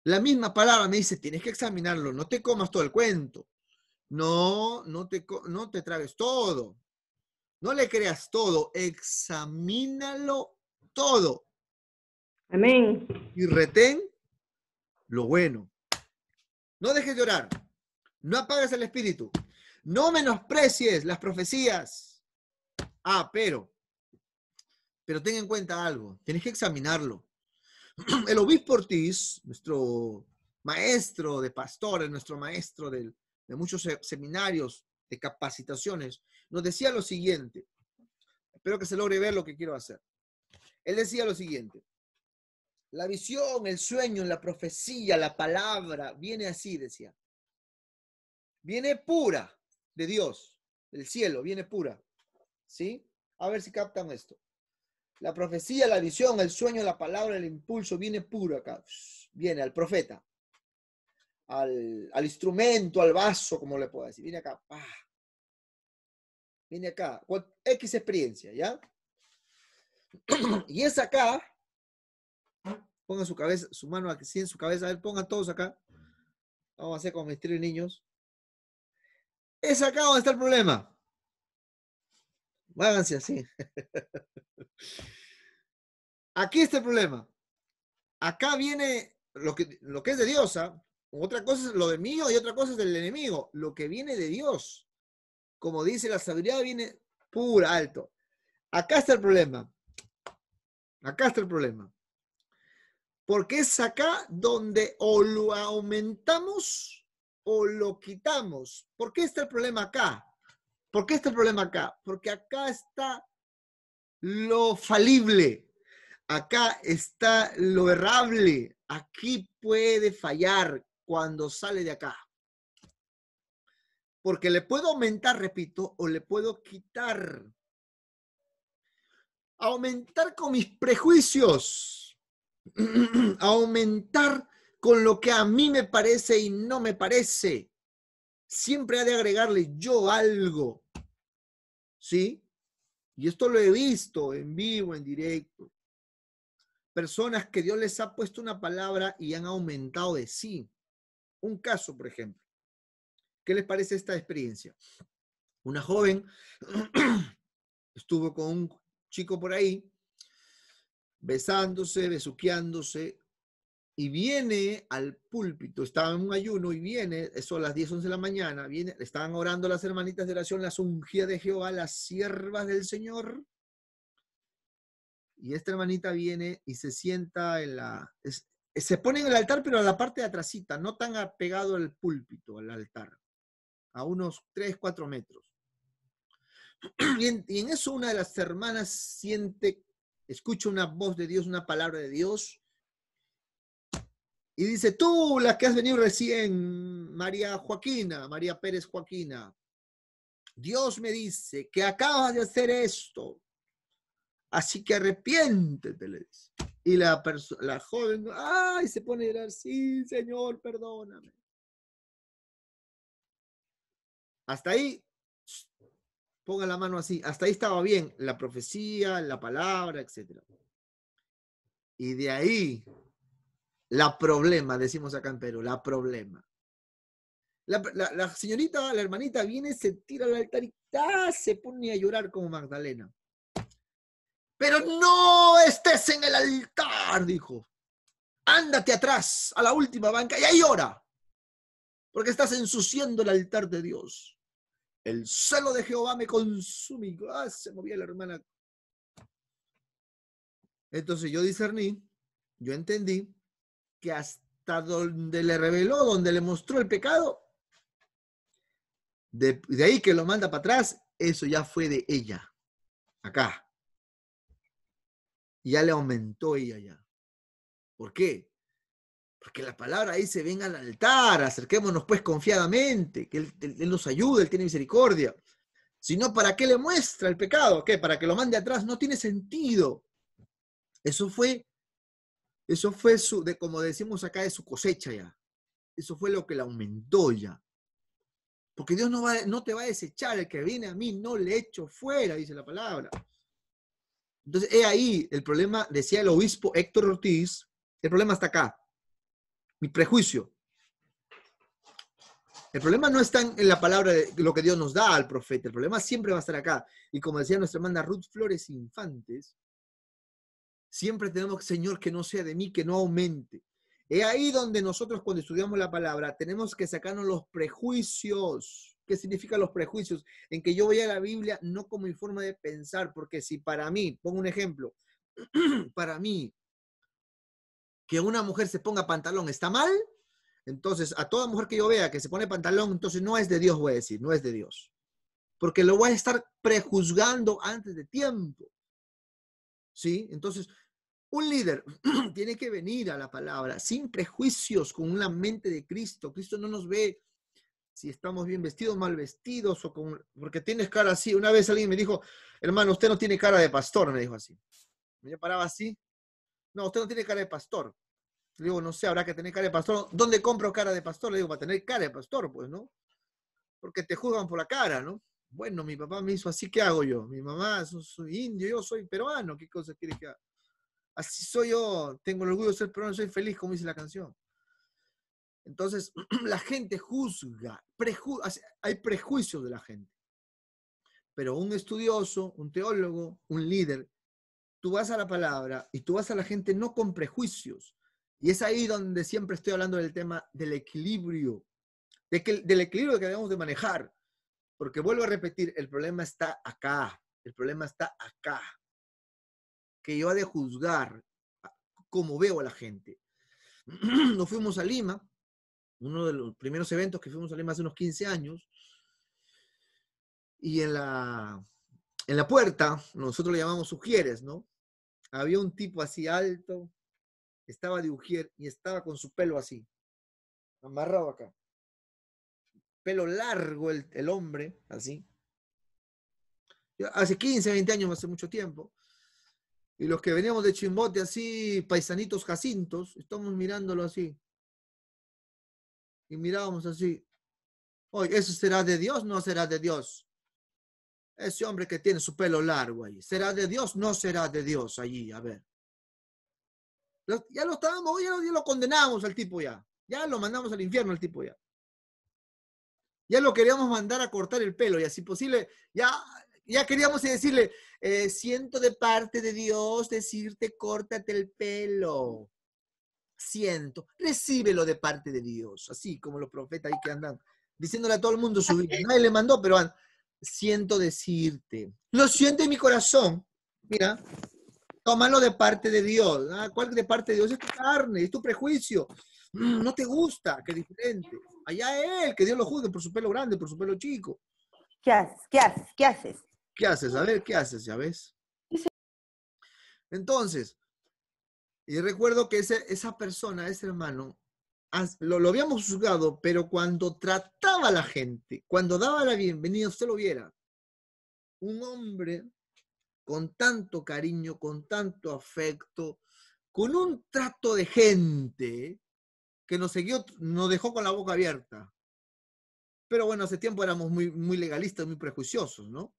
[SPEAKER 1] La misma palabra me dice, tienes que examinarlo, no te comas todo el cuento. No te tragues todo. No le creas todo, examínalo todo.
[SPEAKER 2] Amén.
[SPEAKER 1] Y retén lo bueno. No dejes de orar. No apagues el espíritu. No menosprecies las profecías. Pero ten en cuenta algo. Tienes que examinarlo. El obispo Ortiz, nuestro maestro de pastores, nuestro maestro de muchos seminarios, de capacitaciones, nos decía lo siguiente. Espero que se logre ver lo que quiero hacer. Él decía lo siguiente. La visión, el sueño, la profecía, la palabra, viene así, decía. Viene pura de Dios, del cielo, viene pura. ¿Sí? A ver si captan esto. La profecía, la visión, el sueño, la palabra, el impulso, viene puro acá. Viene al profeta, al instrumento, al vaso, como le puedo decir. Viene acá. Viene acá. X experiencia, ¿ya? Y es acá. Pongan su cabeza, su mano aquí en su cabeza. A ver, pongan todos acá. Vamos a hacer con misterio de niños. Es acá donde está el problema. Háganse así. Aquí está el problema. Acá viene lo que es de Dios. Otra cosa es lo de mío y otra cosa es del enemigo. Lo que viene de Dios. Como dice la sabiduría, viene pura, alto. Acá está el problema. Acá está el problema. Porque es acá donde o lo aumentamos o lo quitamos. ¿Por qué está el problema acá? ¿Por qué está el problema acá? Porque acá está lo falible. Acá está lo errable. Aquí puede fallar cuando sale de acá. Porque le puedo aumentar, repito, o le puedo quitar. Aumentar con mis prejuicios. Aumentar con lo que a mí me parece y no me parece. Siempre ha de agregarle yo algo. ¿Sí? Y esto lo he visto en vivo, en directo. Personas que Dios les ha puesto una palabra y han aumentado de sí. Un caso, por ejemplo. ¿Qué les parece esta experiencia? Una joven estuvo con un chico por ahí, besándose, besuqueándose, y viene al púlpito, estaba en un ayuno y viene, eso a las 10, 11 de la mañana, viene, estaban orando las hermanitas de oración, las ungidas de Jehová, las siervas del Señor, y esta hermanita viene y se sienta se pone en el altar, pero a la parte de atrásita, no tan apegado al púlpito, al altar, a unos 3, 4 metros. Y en eso una de las hermanas escucha una voz de Dios, una palabra de Dios, y dice, tú, la que has venido recién, María Pérez Joaquina, Dios me dice que acabas de hacer esto, así que arrepiéntete, le dice. Y la joven, se pone a llorar, sí, Señor, perdóname. Hasta ahí, ponga la mano así, hasta ahí estaba bien, la profecía, la palabra, etc. Y de ahí, la problema, decimos acá en Perú, la problema. La señorita, la hermanita viene, se tira al altar y se pone a llorar como Magdalena. Pero no estés en el altar, dijo. Ándate atrás, a la última banca, y ahí llora. Porque estás ensuciando el altar de Dios. El celo de Jehová me consume. Se movía la hermana. Entonces yo discerní, yo entendí que hasta hasta donde le reveló, donde le mostró el pecado, de ahí que lo manda para atrás, eso ya fue de ella, acá. Ya le aumentó ella ya. ¿Por qué? Porque la palabra dice, ven al altar, acerquémonos pues confiadamente, que él nos ayuda, Él tiene misericordia. Si no, ¿para qué le muestra el pecado? ¿Qué? ¿Para que lo mande atrás? No tiene sentido. Eso fue como decimos acá, de su cosecha ya. Eso fue lo que le aumentó ya. Porque Dios no te va a desechar, el que viene a mí no le echo fuera, dice la palabra. Entonces, he ahí el problema, decía el obispo Héctor Ortiz, el problema está acá. Mi prejuicio. El problema no está en la palabra de lo que Dios nos da al profeta. El problema siempre va a estar acá. Y como decía nuestra hermana Ruth Flores Infantes, siempre tenemos, Señor, que no sea de mí, que no aumente. Es ahí donde nosotros cuando estudiamos la palabra tenemos que sacarnos los prejuicios. ¿Qué significan los prejuicios? En que yo voy a la Biblia no como mi forma de pensar, porque si para mí, pongo un ejemplo, para mí, que una mujer se ponga pantalón está mal, entonces a toda mujer que yo vea que se pone pantalón, entonces no es de Dios, voy a decir, no es de Dios. Porque lo voy a estar prejuzgando antes de tiempo. ¿Sí? Entonces, un líder tiene que venir a la palabra sin prejuicios, con una mente de Cristo. Cristo no nos ve si estamos bien vestidos, mal vestidos, o porque tienes cara así. Una vez alguien me dijo, hermano, usted no tiene cara de pastor, me dijo así. Me paraba así. No, usted no tiene cara de pastor. Le digo, no sé, habrá que tener cara de pastor. ¿Dónde compro cara de pastor? Le digo, para tener cara de pastor, pues, ¿no? Porque te juzgan por la cara, ¿no? Bueno, mi papá me hizo así, ¿qué hago yo? Mi mamá soy indio, yo soy peruano, ¿qué cosa quiere que haga? Así soy yo, tengo el orgullo de ser peruano, soy feliz, como dice la canción. Entonces, la gente juzga, hay prejuicios de la gente. Pero un estudioso, un teólogo, un líder, tú vas a la palabra y tú vas a la gente no con prejuicios. Y es ahí donde siempre estoy hablando del tema del equilibrio, del equilibrio que debemos de manejar. Porque vuelvo a repetir, el problema está acá, el problema está acá. Que yo he de juzgar cómo veo a la gente. Nos fuimos a Lima, uno de los primeros eventos que fuimos a Lima hace unos 15 años, y en la puerta, nosotros le llamamos ujieres, ¿no? Había un tipo así alto, estaba de ujier y estaba con su pelo así, amarrado acá. Pelo largo el hombre, así. Hace 15, 20 años, hace mucho tiempo. Y los que veníamos de Chimbote así, paisanitos jacintos, estamos mirándolo así. Y mirábamos así. Oye, ¿eso será de Dios? No será de Dios. Ese hombre que tiene su pelo largo ahí, ¿será de Dios? No será de Dios allí, a ver. Ya lo estábamos, ya lo condenamos al tipo ya. Ya lo mandamos al infierno al tipo ya. Ya lo queríamos mandar a cortar el pelo y así posible, ya queríamos decirle, siento de parte de Dios decirte, córtate el pelo. Siento, recíbelo de parte de Dios. Así como los profetas ahí que andan diciéndole a todo el mundo su vida. Nadie le mandó, pero siento decirte. Lo siento en mi corazón. Mira, tómalo de parte de Dios. ¿Cuál de parte de Dios? Es tu carne, es tu prejuicio. No te gusta, que diferente. Allá él, que Dios lo juzgue por su pelo grande, por su pelo chico.
[SPEAKER 4] ¿Qué haces? ¿Qué haces? ¿Qué haces?
[SPEAKER 1] ¿Qué haces? A ver, ¿qué haces? ¿Ya ves? Entonces, y recuerdo que esa persona, ese hermano, lo habíamos juzgado, pero cuando trataba a la gente, cuando daba la bienvenida, usted lo viera, un hombre con tanto cariño, con tanto afecto, con un trato de gente que nos dejó con la boca abierta. Pero bueno, hace tiempo éramos muy, muy legalistas, muy prejuiciosos, ¿no?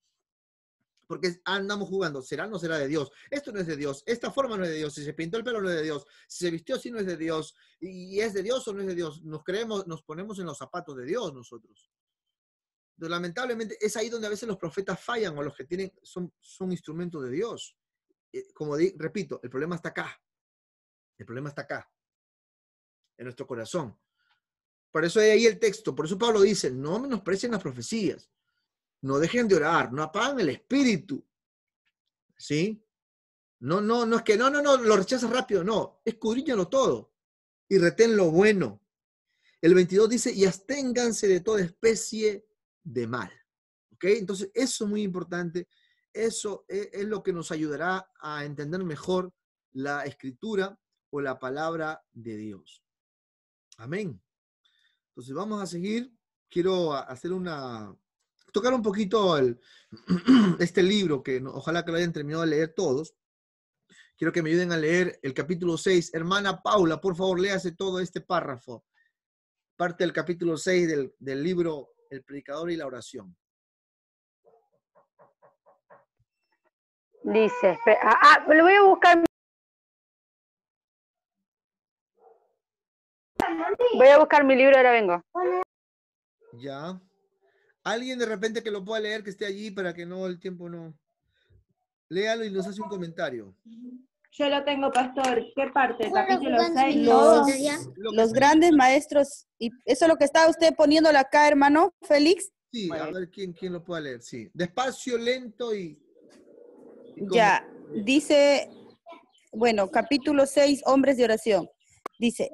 [SPEAKER 1] Porque andamos jugando, ¿será o no será de Dios? Esto no es de Dios, esta forma no es de Dios, si se pintó el pelo no es de Dios, si se vistió así no es de Dios, y es de Dios o no es de Dios. Nos ponemos en los zapatos de Dios nosotros. Entonces, lamentablemente es ahí donde a veces los profetas fallan o los que tienen son instrumentos de Dios. Como repito, el problema está acá. El problema está acá, en nuestro corazón. Por eso hay ahí el texto, por eso Pablo dice, no menosprecien las profecías. No dejen de orar, no apaguen el espíritu. ¿Sí? No es que no, lo rechazas rápido, no. Escudriñalo todo. y retén lo bueno. El 22 dice, y absténganse de toda especie de mal. ¿Ok? Entonces, eso es muy importante. Eso es lo que nos ayudará a entender mejor la escritura o la palabra de Dios. Amén. Entonces, vamos a seguir. Quiero tocar un poquito este libro, que ojalá que lo hayan terminado de leer todos. Quiero que me ayuden a leer el capítulo 6. Hermana Paula, por favor, léase todo este párrafo. Parte del capítulo 6 del libro El predicador y la oración.
[SPEAKER 5] Dice, lo voy a buscar. Voy a buscar mi libro, ahora vengo.
[SPEAKER 1] Ya. Alguien de repente que lo pueda leer, que esté allí para que no, el tiempo no. Léalo y nos hace un comentario.
[SPEAKER 2] Yo lo tengo, pastor. ¿Qué parte? Capítulo 6.
[SPEAKER 4] Los grandes maestros, y eso es lo que está usted poniéndolo acá, hermano Félix.
[SPEAKER 1] Sí, a ver quién lo pueda leer. Sí. Despacio, lento y
[SPEAKER 4] ya, dice, bueno, capítulo 6, hombres de oración. Dice,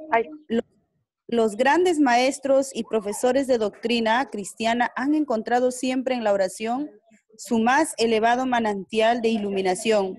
[SPEAKER 4] los grandes maestros y profesores de doctrina cristiana han encontrado siempre en la oración su más elevado manantial de iluminación.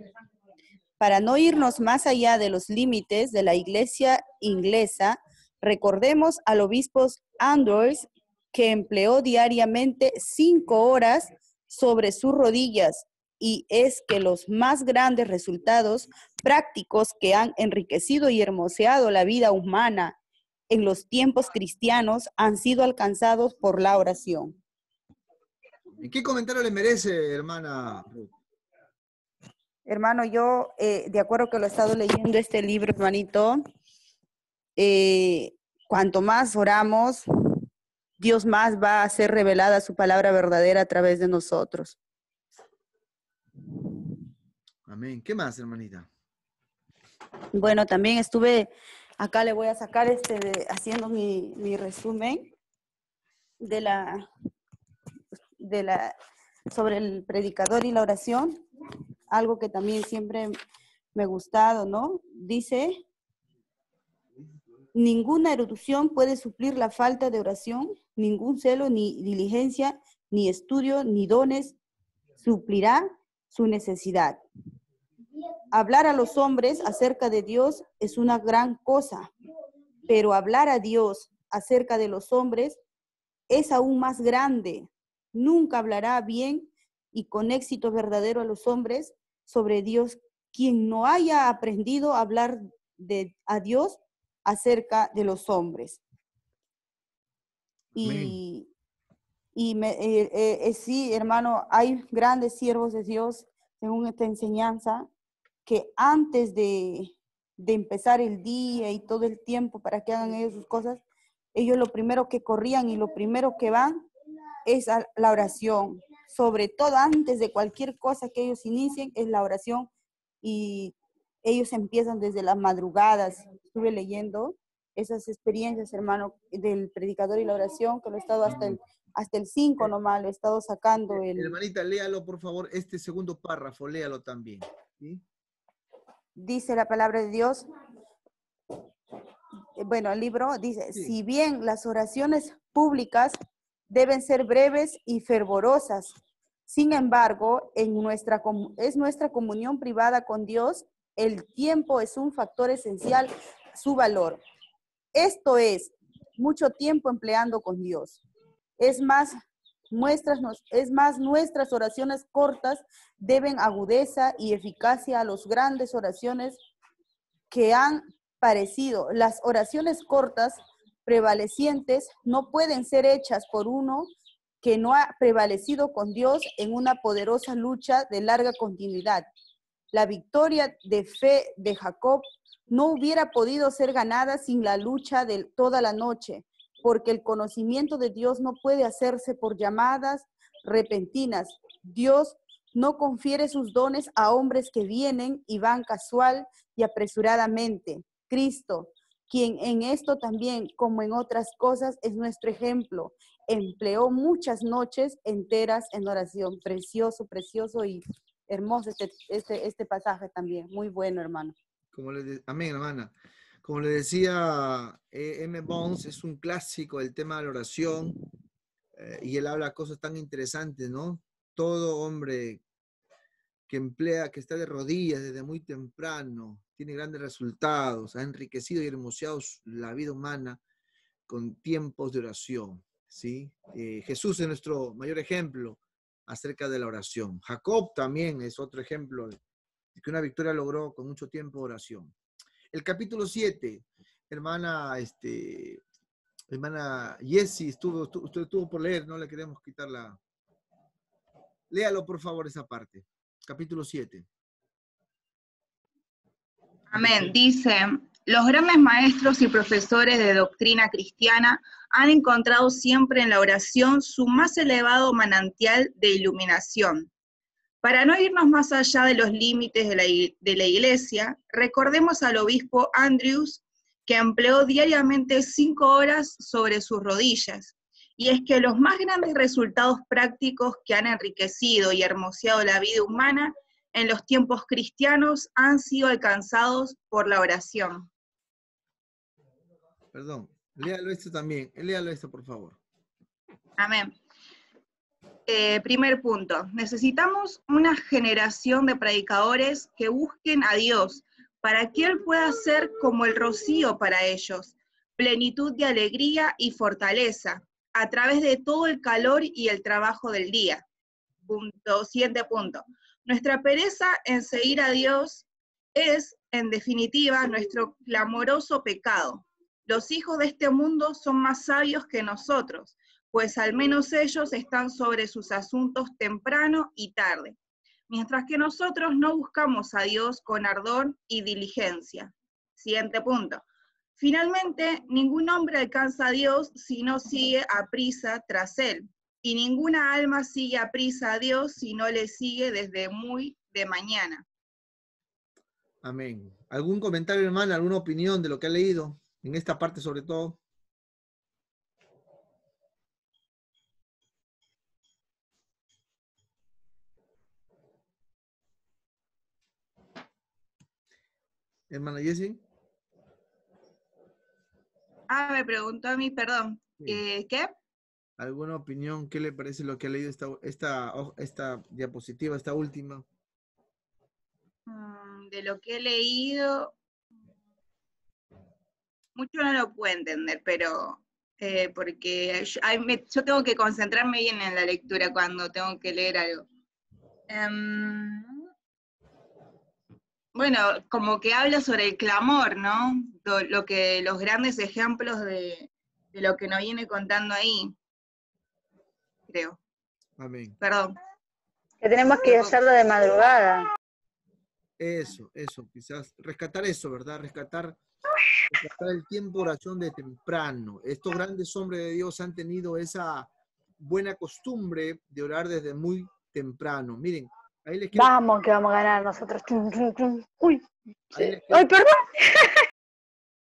[SPEAKER 4] Para no irnos más allá de los límites de la iglesia inglesa, recordemos al obispo Andrews, que empleó diariamente 5 horas sobre sus rodillas, y es que los más grandes resultados prácticos que han enriquecido y hermoseado la vida humana en los tiempos cristianos han sido alcanzados por la oración.
[SPEAKER 1] ¿Qué comentario le merece, hermana Ruth?
[SPEAKER 4] Hermano, yo, de acuerdo que lo he estado leyendo este libro, hermanito, cuanto más oramos, Dios más va a hacer revelada su palabra verdadera a través de nosotros.
[SPEAKER 1] Amén. ¿Qué más, hermanita?
[SPEAKER 4] Bueno, también estuve, acá le voy a sacar haciendo mi resumen sobre el predicador y la oración, algo que también siempre me ha gustado, ¿no? Dice, ninguna erudición puede suplir la falta de oración, ningún celo, ni diligencia, ni estudio, ni dones suplirá su necesidad. Hablar a los hombres acerca de Dios es una gran cosa, pero hablar a Dios acerca de los hombres es aún más grande. Nunca hablará bien y con éxito verdadero a los hombres sobre Dios quien no haya aprendido a hablar a Dios acerca de los hombres. Sí, hermano, hay grandes siervos de Dios según esta enseñanza que antes de empezar el día y todo el tiempo para que hagan ellos sus cosas, ellos lo primero que corrían y lo primero que van es a la oración. Sobre todo antes de cualquier cosa que ellos inicien es la oración, y ellos empiezan desde las madrugadas. Estuve leyendo esas experiencias, hermano, del predicador y la oración, que lo he estado hasta el 5 nomás, lo he estado sacando.
[SPEAKER 1] Hermanita, léalo, por favor, este segundo párrafo, léalo también. ¿Sí?
[SPEAKER 4] Dice la palabra de Dios, bueno, el libro dice, sí. Si bien las oraciones públicas deben ser breves y fervorosas, sin embargo, es nuestra comunión privada con Dios, el tiempo es un factor esencial a su valor. Esto es, mucho tiempo empleando con Dios. Es más, nuestras oraciones cortas deben agudeza y eficacia a las grandes oraciones que han parecido. Las oraciones cortas prevalecientes no pueden ser hechas por uno que no ha prevalecido con Dios en una poderosa lucha de larga continuidad. La victoria de fe de Jacob no hubiera podido ser ganada sin la lucha de toda la noche, porque el conocimiento de Dios no puede hacerse por llamadas repentinas. Dios no confiere sus dones a hombres que vienen y van casual y apresuradamente. Cristo, quien en esto también, como en otras cosas, es nuestro ejemplo, empleó muchas noches enteras en oración. Precioso, precioso y hermoso este pasaje también. Muy bueno, hermano.
[SPEAKER 1] Amén, hermana. Como le decía M. Bones, es un clásico el tema de la oración, y él habla cosas tan interesantes, ¿no? Todo hombre que está de rodillas desde muy temprano, tiene grandes resultados, ha enriquecido y hermoseado la vida humana con tiempos de oración, ¿sí? Jesús es nuestro mayor ejemplo acerca de la oración. Jacob también es otro ejemplo de que una victoria logró con mucho tiempo de oración. El capítulo 7, hermana Jessie, usted estuvo por leer, no le queremos quitar la... Léalo, por favor, esa parte. Capítulo 7.
[SPEAKER 6] Amén. Dice, los grandes maestros y profesores de doctrina cristiana han encontrado siempre en la oración su más elevado manantial de iluminación. Para no irnos más allá de los límites de la Iglesia, recordemos al obispo Andrews, que empleó diariamente 5 horas sobre sus rodillas. Y es que los más grandes resultados prácticos que han enriquecido y hermoseado la vida humana en los tiempos cristianos han sido alcanzados por la oración.
[SPEAKER 1] Perdón, léalo esto también, léalo esto, por favor.
[SPEAKER 6] Amén. Primer punto, necesitamos una generación de predicadores que busquen a Dios para que Él pueda ser como el rocío para ellos, plenitud de alegría y fortaleza, a través de todo el calor y el trabajo del día. Siguiente punto. Nuestra pereza en seguir a Dios es, en definitiva, nuestro clamoroso pecado. Los hijos de este mundo son más sabios que nosotros, pues al menos ellos están sobre sus asuntos temprano y tarde, mientras que nosotros no buscamos a Dios con ardor y diligencia. Siguiente punto. Finalmente, ningún hombre alcanza a Dios si no sigue aprisa tras Él, y ninguna alma sigue aprisa a Dios si no le sigue desde muy de mañana.
[SPEAKER 1] Amén. ¿Algún comentario, hermana? ¿Alguna opinión de lo que ha leído? En esta parte sobre todo. Hermana Jessie.
[SPEAKER 6] Me preguntó a mí, perdón.
[SPEAKER 1] Sí.
[SPEAKER 6] ¿Qué?
[SPEAKER 1] ¿Alguna opinión? ¿Qué le parece lo que ha leído esta diapositiva, esta última?
[SPEAKER 6] De lo que he leído, mucho no lo puedo entender, pero porque yo tengo que concentrarme bien en la lectura cuando tengo que leer algo. Bueno, como que habla sobre el clamor, ¿no? Lo que los grandes ejemplos de lo que nos viene contando ahí, creo.
[SPEAKER 1] Amén.
[SPEAKER 6] Perdón.
[SPEAKER 5] Que tenemos que hacerlo de madrugada.
[SPEAKER 1] Eso, quizás rescatar eso, ¿verdad? Rescatar el tiempo de oración de temprano. Estos grandes hombres de Dios han tenido esa buena costumbre de orar desde muy temprano. Miren, ahí les quiero...
[SPEAKER 5] Vamos, que vamos a ganar nosotros. Uy.
[SPEAKER 1] Ahí
[SPEAKER 5] ¡Ay, perdón!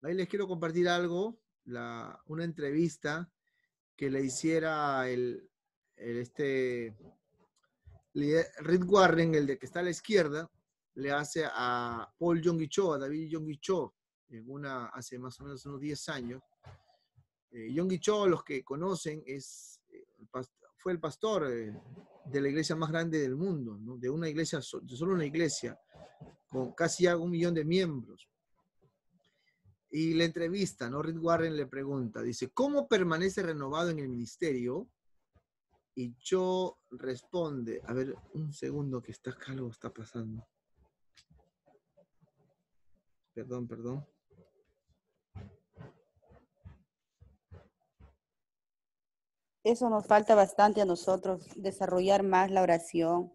[SPEAKER 1] Ahí les quiero compartir algo, una entrevista que le hiciera Rick Warren, el de que está a la izquierda, le hace a Paul Yonggi Cho, a David Yonggi Cho, hace más o menos unos 10 años. Yonggi Cho, los que conocen, fue el pastor de la iglesia más grande del mundo, ¿no? De una iglesia, de solo una iglesia, con casi 1 millón de miembros. Y la entrevista, ¿no? Rick Warren le pregunta, dice, ¿cómo permanece renovado en el ministerio? Y Cho responde, a ver, un segundo que está acá, algo está pasando. Perdón.
[SPEAKER 4] Eso nos falta bastante a nosotros, desarrollar más la oración.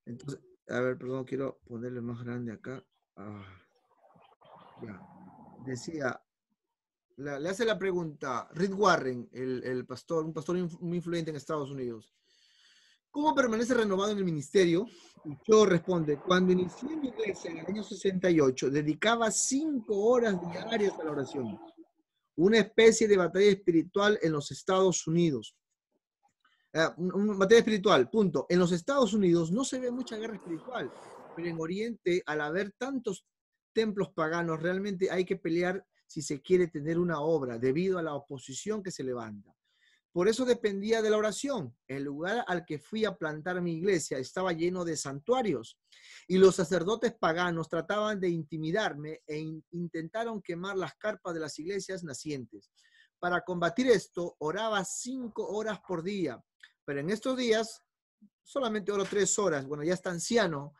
[SPEAKER 1] Entonces, a ver, perdón, quiero ponerle más grande acá. Ya. Decía, le hace la pregunta, Rick Warren, el pastor, un pastor muy influyente en Estados Unidos. ¿Cómo permanece renovado en el ministerio? Y Cho responde, cuando inicié mi iglesia en el año 68, dedicaba 5 horas diarias a la oración. Una especie de batalla espiritual en los Estados Unidos. materia espiritual, punto. En los Estados Unidos no se ve mucha guerra espiritual, pero en Oriente, al haber tantos templos paganos, realmente hay que pelear si se quiere tener una obra, debido a la oposición que se levanta. Por eso dependía de la oración. El lugar al que fui a plantar mi iglesia estaba lleno de santuarios y los sacerdotes paganos trataban de intimidarme e intentaron quemar las carpas de las iglesias nacientes. Para combatir esto, oraba 5 horas por día, pero en estos días solamente oro 3 horas. Bueno, ya está anciano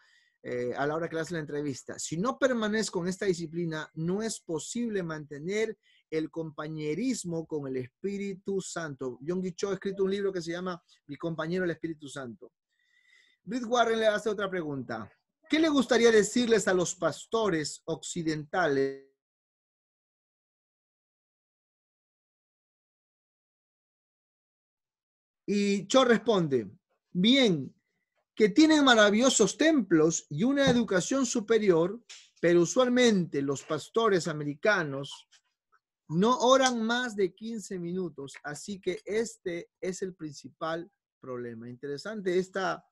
[SPEAKER 1] a la hora que le hace la entrevista. Si no permanezco en esta disciplina, no es posible mantener el compañerismo con el Espíritu Santo. Yonggi Cho ha escrito un libro que se llama Mi compañero el Espíritu Santo. Rick Warren le hace otra pregunta. ¿Qué le gustaría decirles a los pastores occidentales? Y Cho responde, bien, que tienen maravillosos templos y una educación superior, pero usualmente los pastores americanos no oran más de 15 minutos, así que este es el principal problema. Interesante esta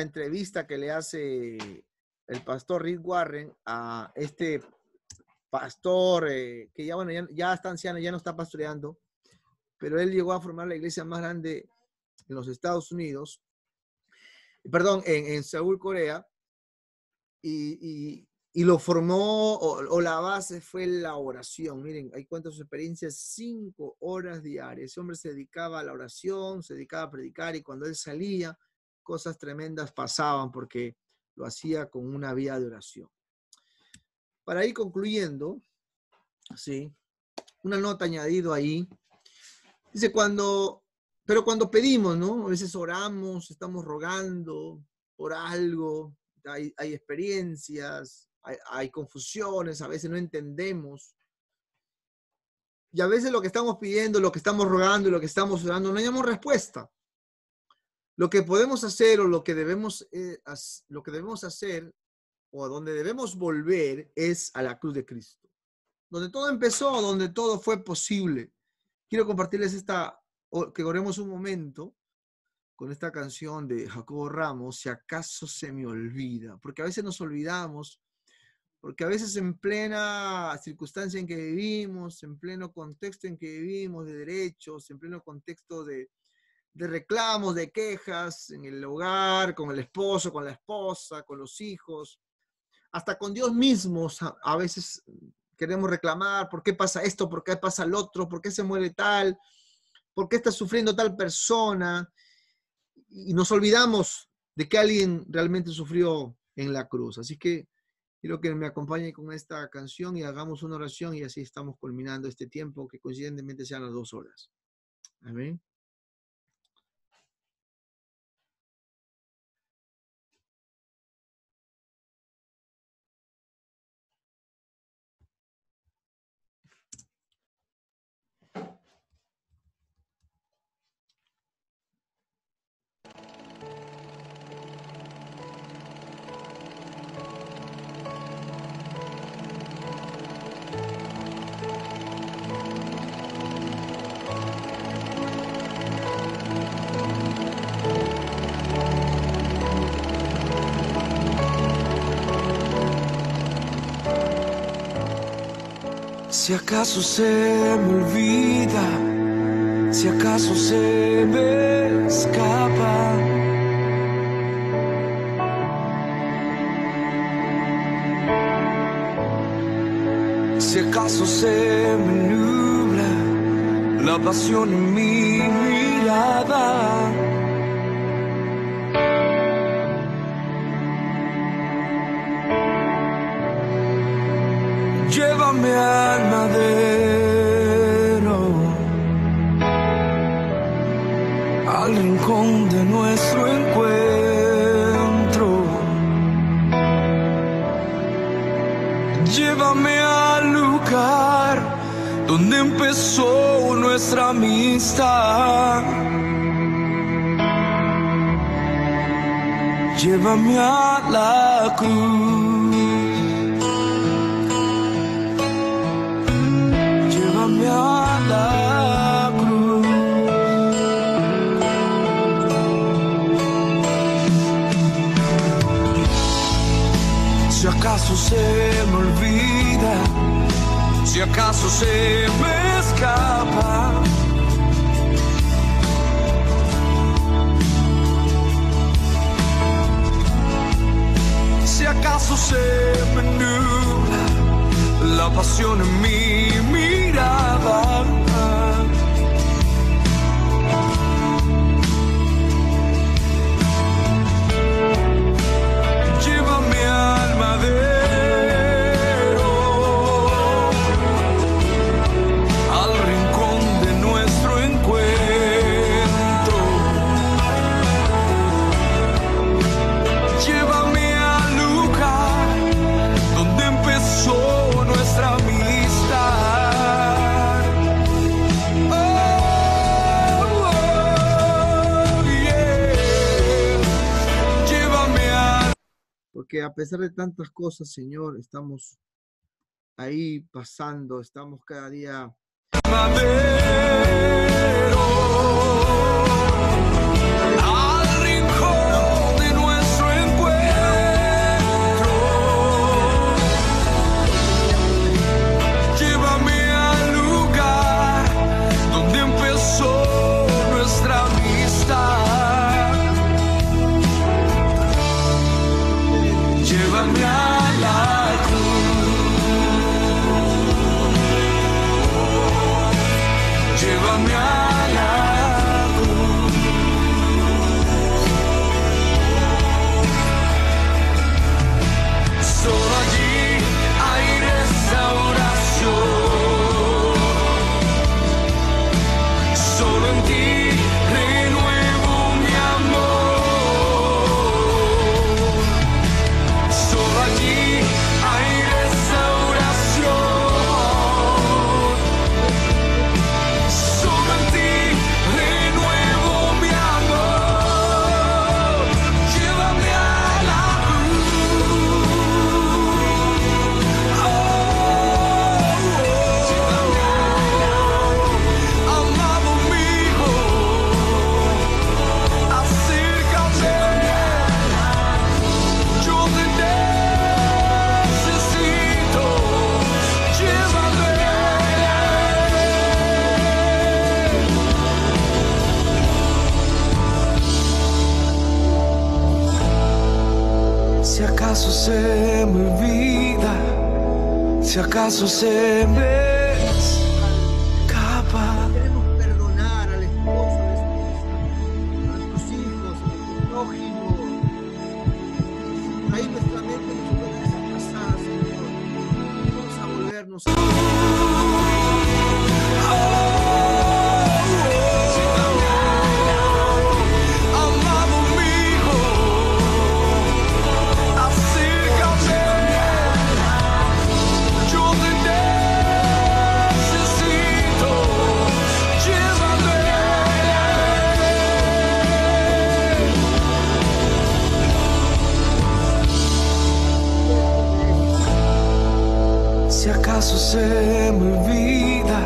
[SPEAKER 1] entrevista que le hace el pastor Rick Warren a este pastor que ya, bueno, ya está anciano, ya no está pastoreando, pero él llegó a formar la iglesia más grande en los Estados Unidos, perdón, en Seúl, Corea, y lo formó, o la base fue la oración. Miren, ahí cuenta sus experiencias, 5 horas diarias. Ese hombre se dedicaba a la oración, se dedicaba a predicar, y cuando él salía, cosas tremendas pasaban porque lo hacía con una vida de oración. Para ir concluyendo, ¿sí? Una nota añadido ahí. Dice, pero cuando pedimos, ¿no? A veces oramos, estamos rogando por algo, hay experiencias, hay confusiones, a veces no entendemos. Y a veces lo que estamos pidiendo, lo que estamos rogando y lo que estamos orando, no hayamos respuesta. Lo que podemos hacer o lo que debemos hacer o a donde debemos volver es a la cruz de Cristo. Donde todo empezó, donde todo fue posible. Quiero compartirles que oremos un momento con esta canción de Jacobo Ramos, Si acaso se me olvida, porque a veces nos olvidamos, porque a veces en plena circunstancia en que vivimos, en pleno contexto en que vivimos de derechos, en pleno contexto de reclamos, de quejas en el hogar, con el esposo, con la esposa, con los hijos, hasta con Dios mismo, a veces queremos reclamar, ¿por qué pasa esto? ¿Por qué pasa el otro? ¿Por qué se muere tal? ¿Por qué está sufriendo tal persona? Y nos olvidamos de que alguien realmente sufrió en la cruz. Así que quiero que me acompañen con esta canción y hagamos una oración y así estamos culminando este tiempo que coincidentemente sean las 2 horas. Amén.
[SPEAKER 7] Si acaso se me olvida, si acaso se me escapa, si acaso se me nubla la pasión en mi mirada, llévame al madero, al rincón de nuestro encuentro. Llévame al lugar donde empezó nuestra amistad. Llévame a la cruz. Llévame a la cruz. si acaso se me escapa. Si acaso se me nubla la pasión en mi mirada. Llévame al madero, al rincón de nuestro encuentro. Llévame al lugar donde empezó nuestra amistad. Oh, oh, yeah. Llévame al
[SPEAKER 1] Porque a pesar de tantas cosas, Señor, estamos ahí pasando, estamos cada día
[SPEAKER 7] madero, al rincón de nuestro encuentro. Llévame al lugar donde empezó nuestra amistad. Llévame a la llévame a la cruz. Solo allí hay restauración. Solo en ti renuevo mi amor. Solo allí hay restauración. Solo en ti renuevo mi amor. Llévame a la cruz. Oh, llévame a la cruz. Amado mío, acércame. Yo te necesito. Llévame. Si acaso se me olvida, si acaso se me escapa.
[SPEAKER 1] queremos perdonar al esposo, a la esposa, a nuestros hijos, a nuestro prójimo. Por ahí nuestra mente nos puede desatrasar, Señor. Vamos a volvernos a
[SPEAKER 7] Amado mío, acércame. Yo te necesito. Llévame. Si acaso se me olvida,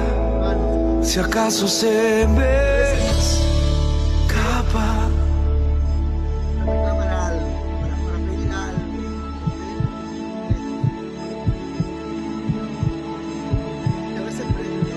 [SPEAKER 7] si acaso se me escapa.
[SPEAKER 1] para reclamar algo, para pedir algo. Y a veces pedimos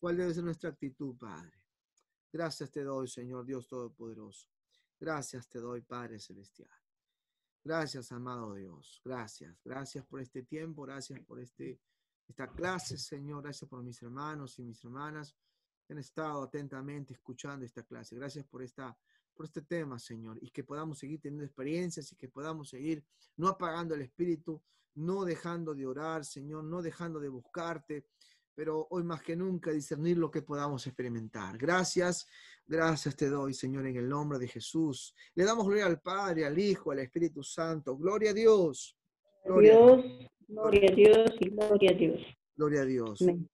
[SPEAKER 1] ¿Cuál debe ser nuestra actitud, Padre? Gracias te doy, Señor Dios Todopoderoso. Gracias te doy, Padre Celestial. Gracias, amado Dios. Gracias. Gracias por este tiempo. Gracias por esta clase, Señor. Gracias por mis hermanos y mis hermanas que han estado atentamente escuchando esta clase. Gracias por este tema, Señor. Y que podamos seguir teniendo experiencias y que podamos seguir no apagando el espíritu, no dejando de orar, Señor, no dejando de buscarte, pero hoy más que nunca discernir lo que podamos experimentar. Gracias, gracias te doy, Señor, en el nombre de Jesús. Le damos gloria al Padre, al Hijo, al Espíritu Santo. Gloria a Dios. Gloria a Dios.
[SPEAKER 2] Gloria a Dios y gloria a Dios.
[SPEAKER 1] Gloria a Dios.
[SPEAKER 2] Amén.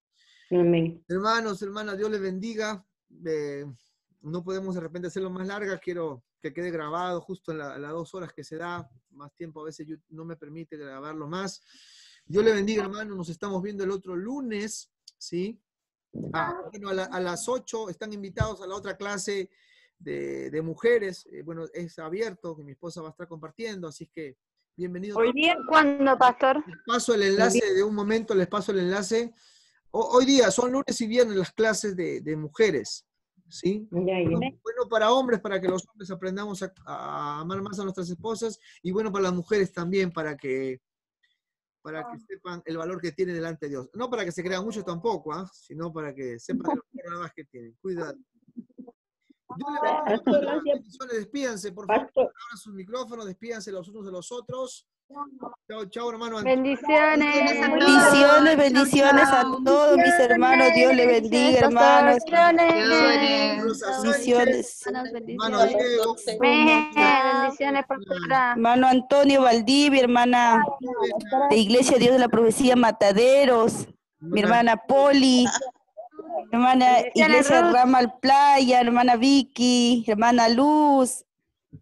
[SPEAKER 2] Amén.
[SPEAKER 1] Hermanos, hermanas, Dios les bendiga. No podemos de repente hacerlo más larga. Quiero que quede grabado justo en las 2 horas que se da. Más tiempo a veces no me permite grabarlo más. Dios le bendiga, hermano. Nos estamos viendo el otro lunes, ¿sí? Bueno, a las 8 están invitados a la otra clase de mujeres. Bueno, es abierto, que mi esposa va a estar compartiendo, así que bienvenido.
[SPEAKER 5] ¿Hoy día cuándo, pastor?
[SPEAKER 1] Les paso el enlace de un momento, les paso el enlace. Hoy día son lunes y viernes las clases de mujeres, ¿sí? Bueno para hombres, para que los hombres aprendamos a amar más a nuestras esposas, y bueno para las mujeres también, para que sepan el valor que tienen delante de Dios. No para que se crean mucho tampoco, sino para que sepan el valor más que tienen. Cuidado. Dios les bendiga. Bendiciones, despídanse, por favor. Abran sus micrófonos, despídanse los unos de los otros. Chao, chao, hermano.
[SPEAKER 5] Bendiciones.
[SPEAKER 4] Bendiciones, bendiciones a todos mis hermanos. Dios le bendiga, hermanos. Bendiciones.
[SPEAKER 1] Hermano Diego.
[SPEAKER 5] Bendiciones, pastora.
[SPEAKER 4] Hermano Antonio Valdivia, hermana de Iglesia Dios de la Profecía Mataderos. Mi hermana Poli. Hermana Iglesia Ramal Playa, hermana Vicky, hermana Luz.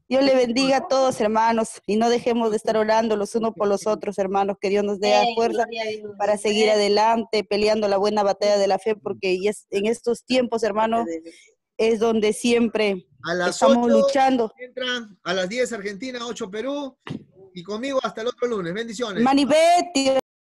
[SPEAKER 4] Dios le bendiga a todos, hermanos, y no dejemos de estar orando los unos por los otros, hermanos, que Dios nos dé fuerza para seguir adelante, peleando la buena batalla de la fe, porque en estos tiempos, hermanos, es donde siempre estamos
[SPEAKER 1] 8,
[SPEAKER 4] luchando.
[SPEAKER 1] Entran a las 10 Argentina, 8 Perú, y conmigo hasta el otro lunes. Bendiciones.
[SPEAKER 4] Manibet,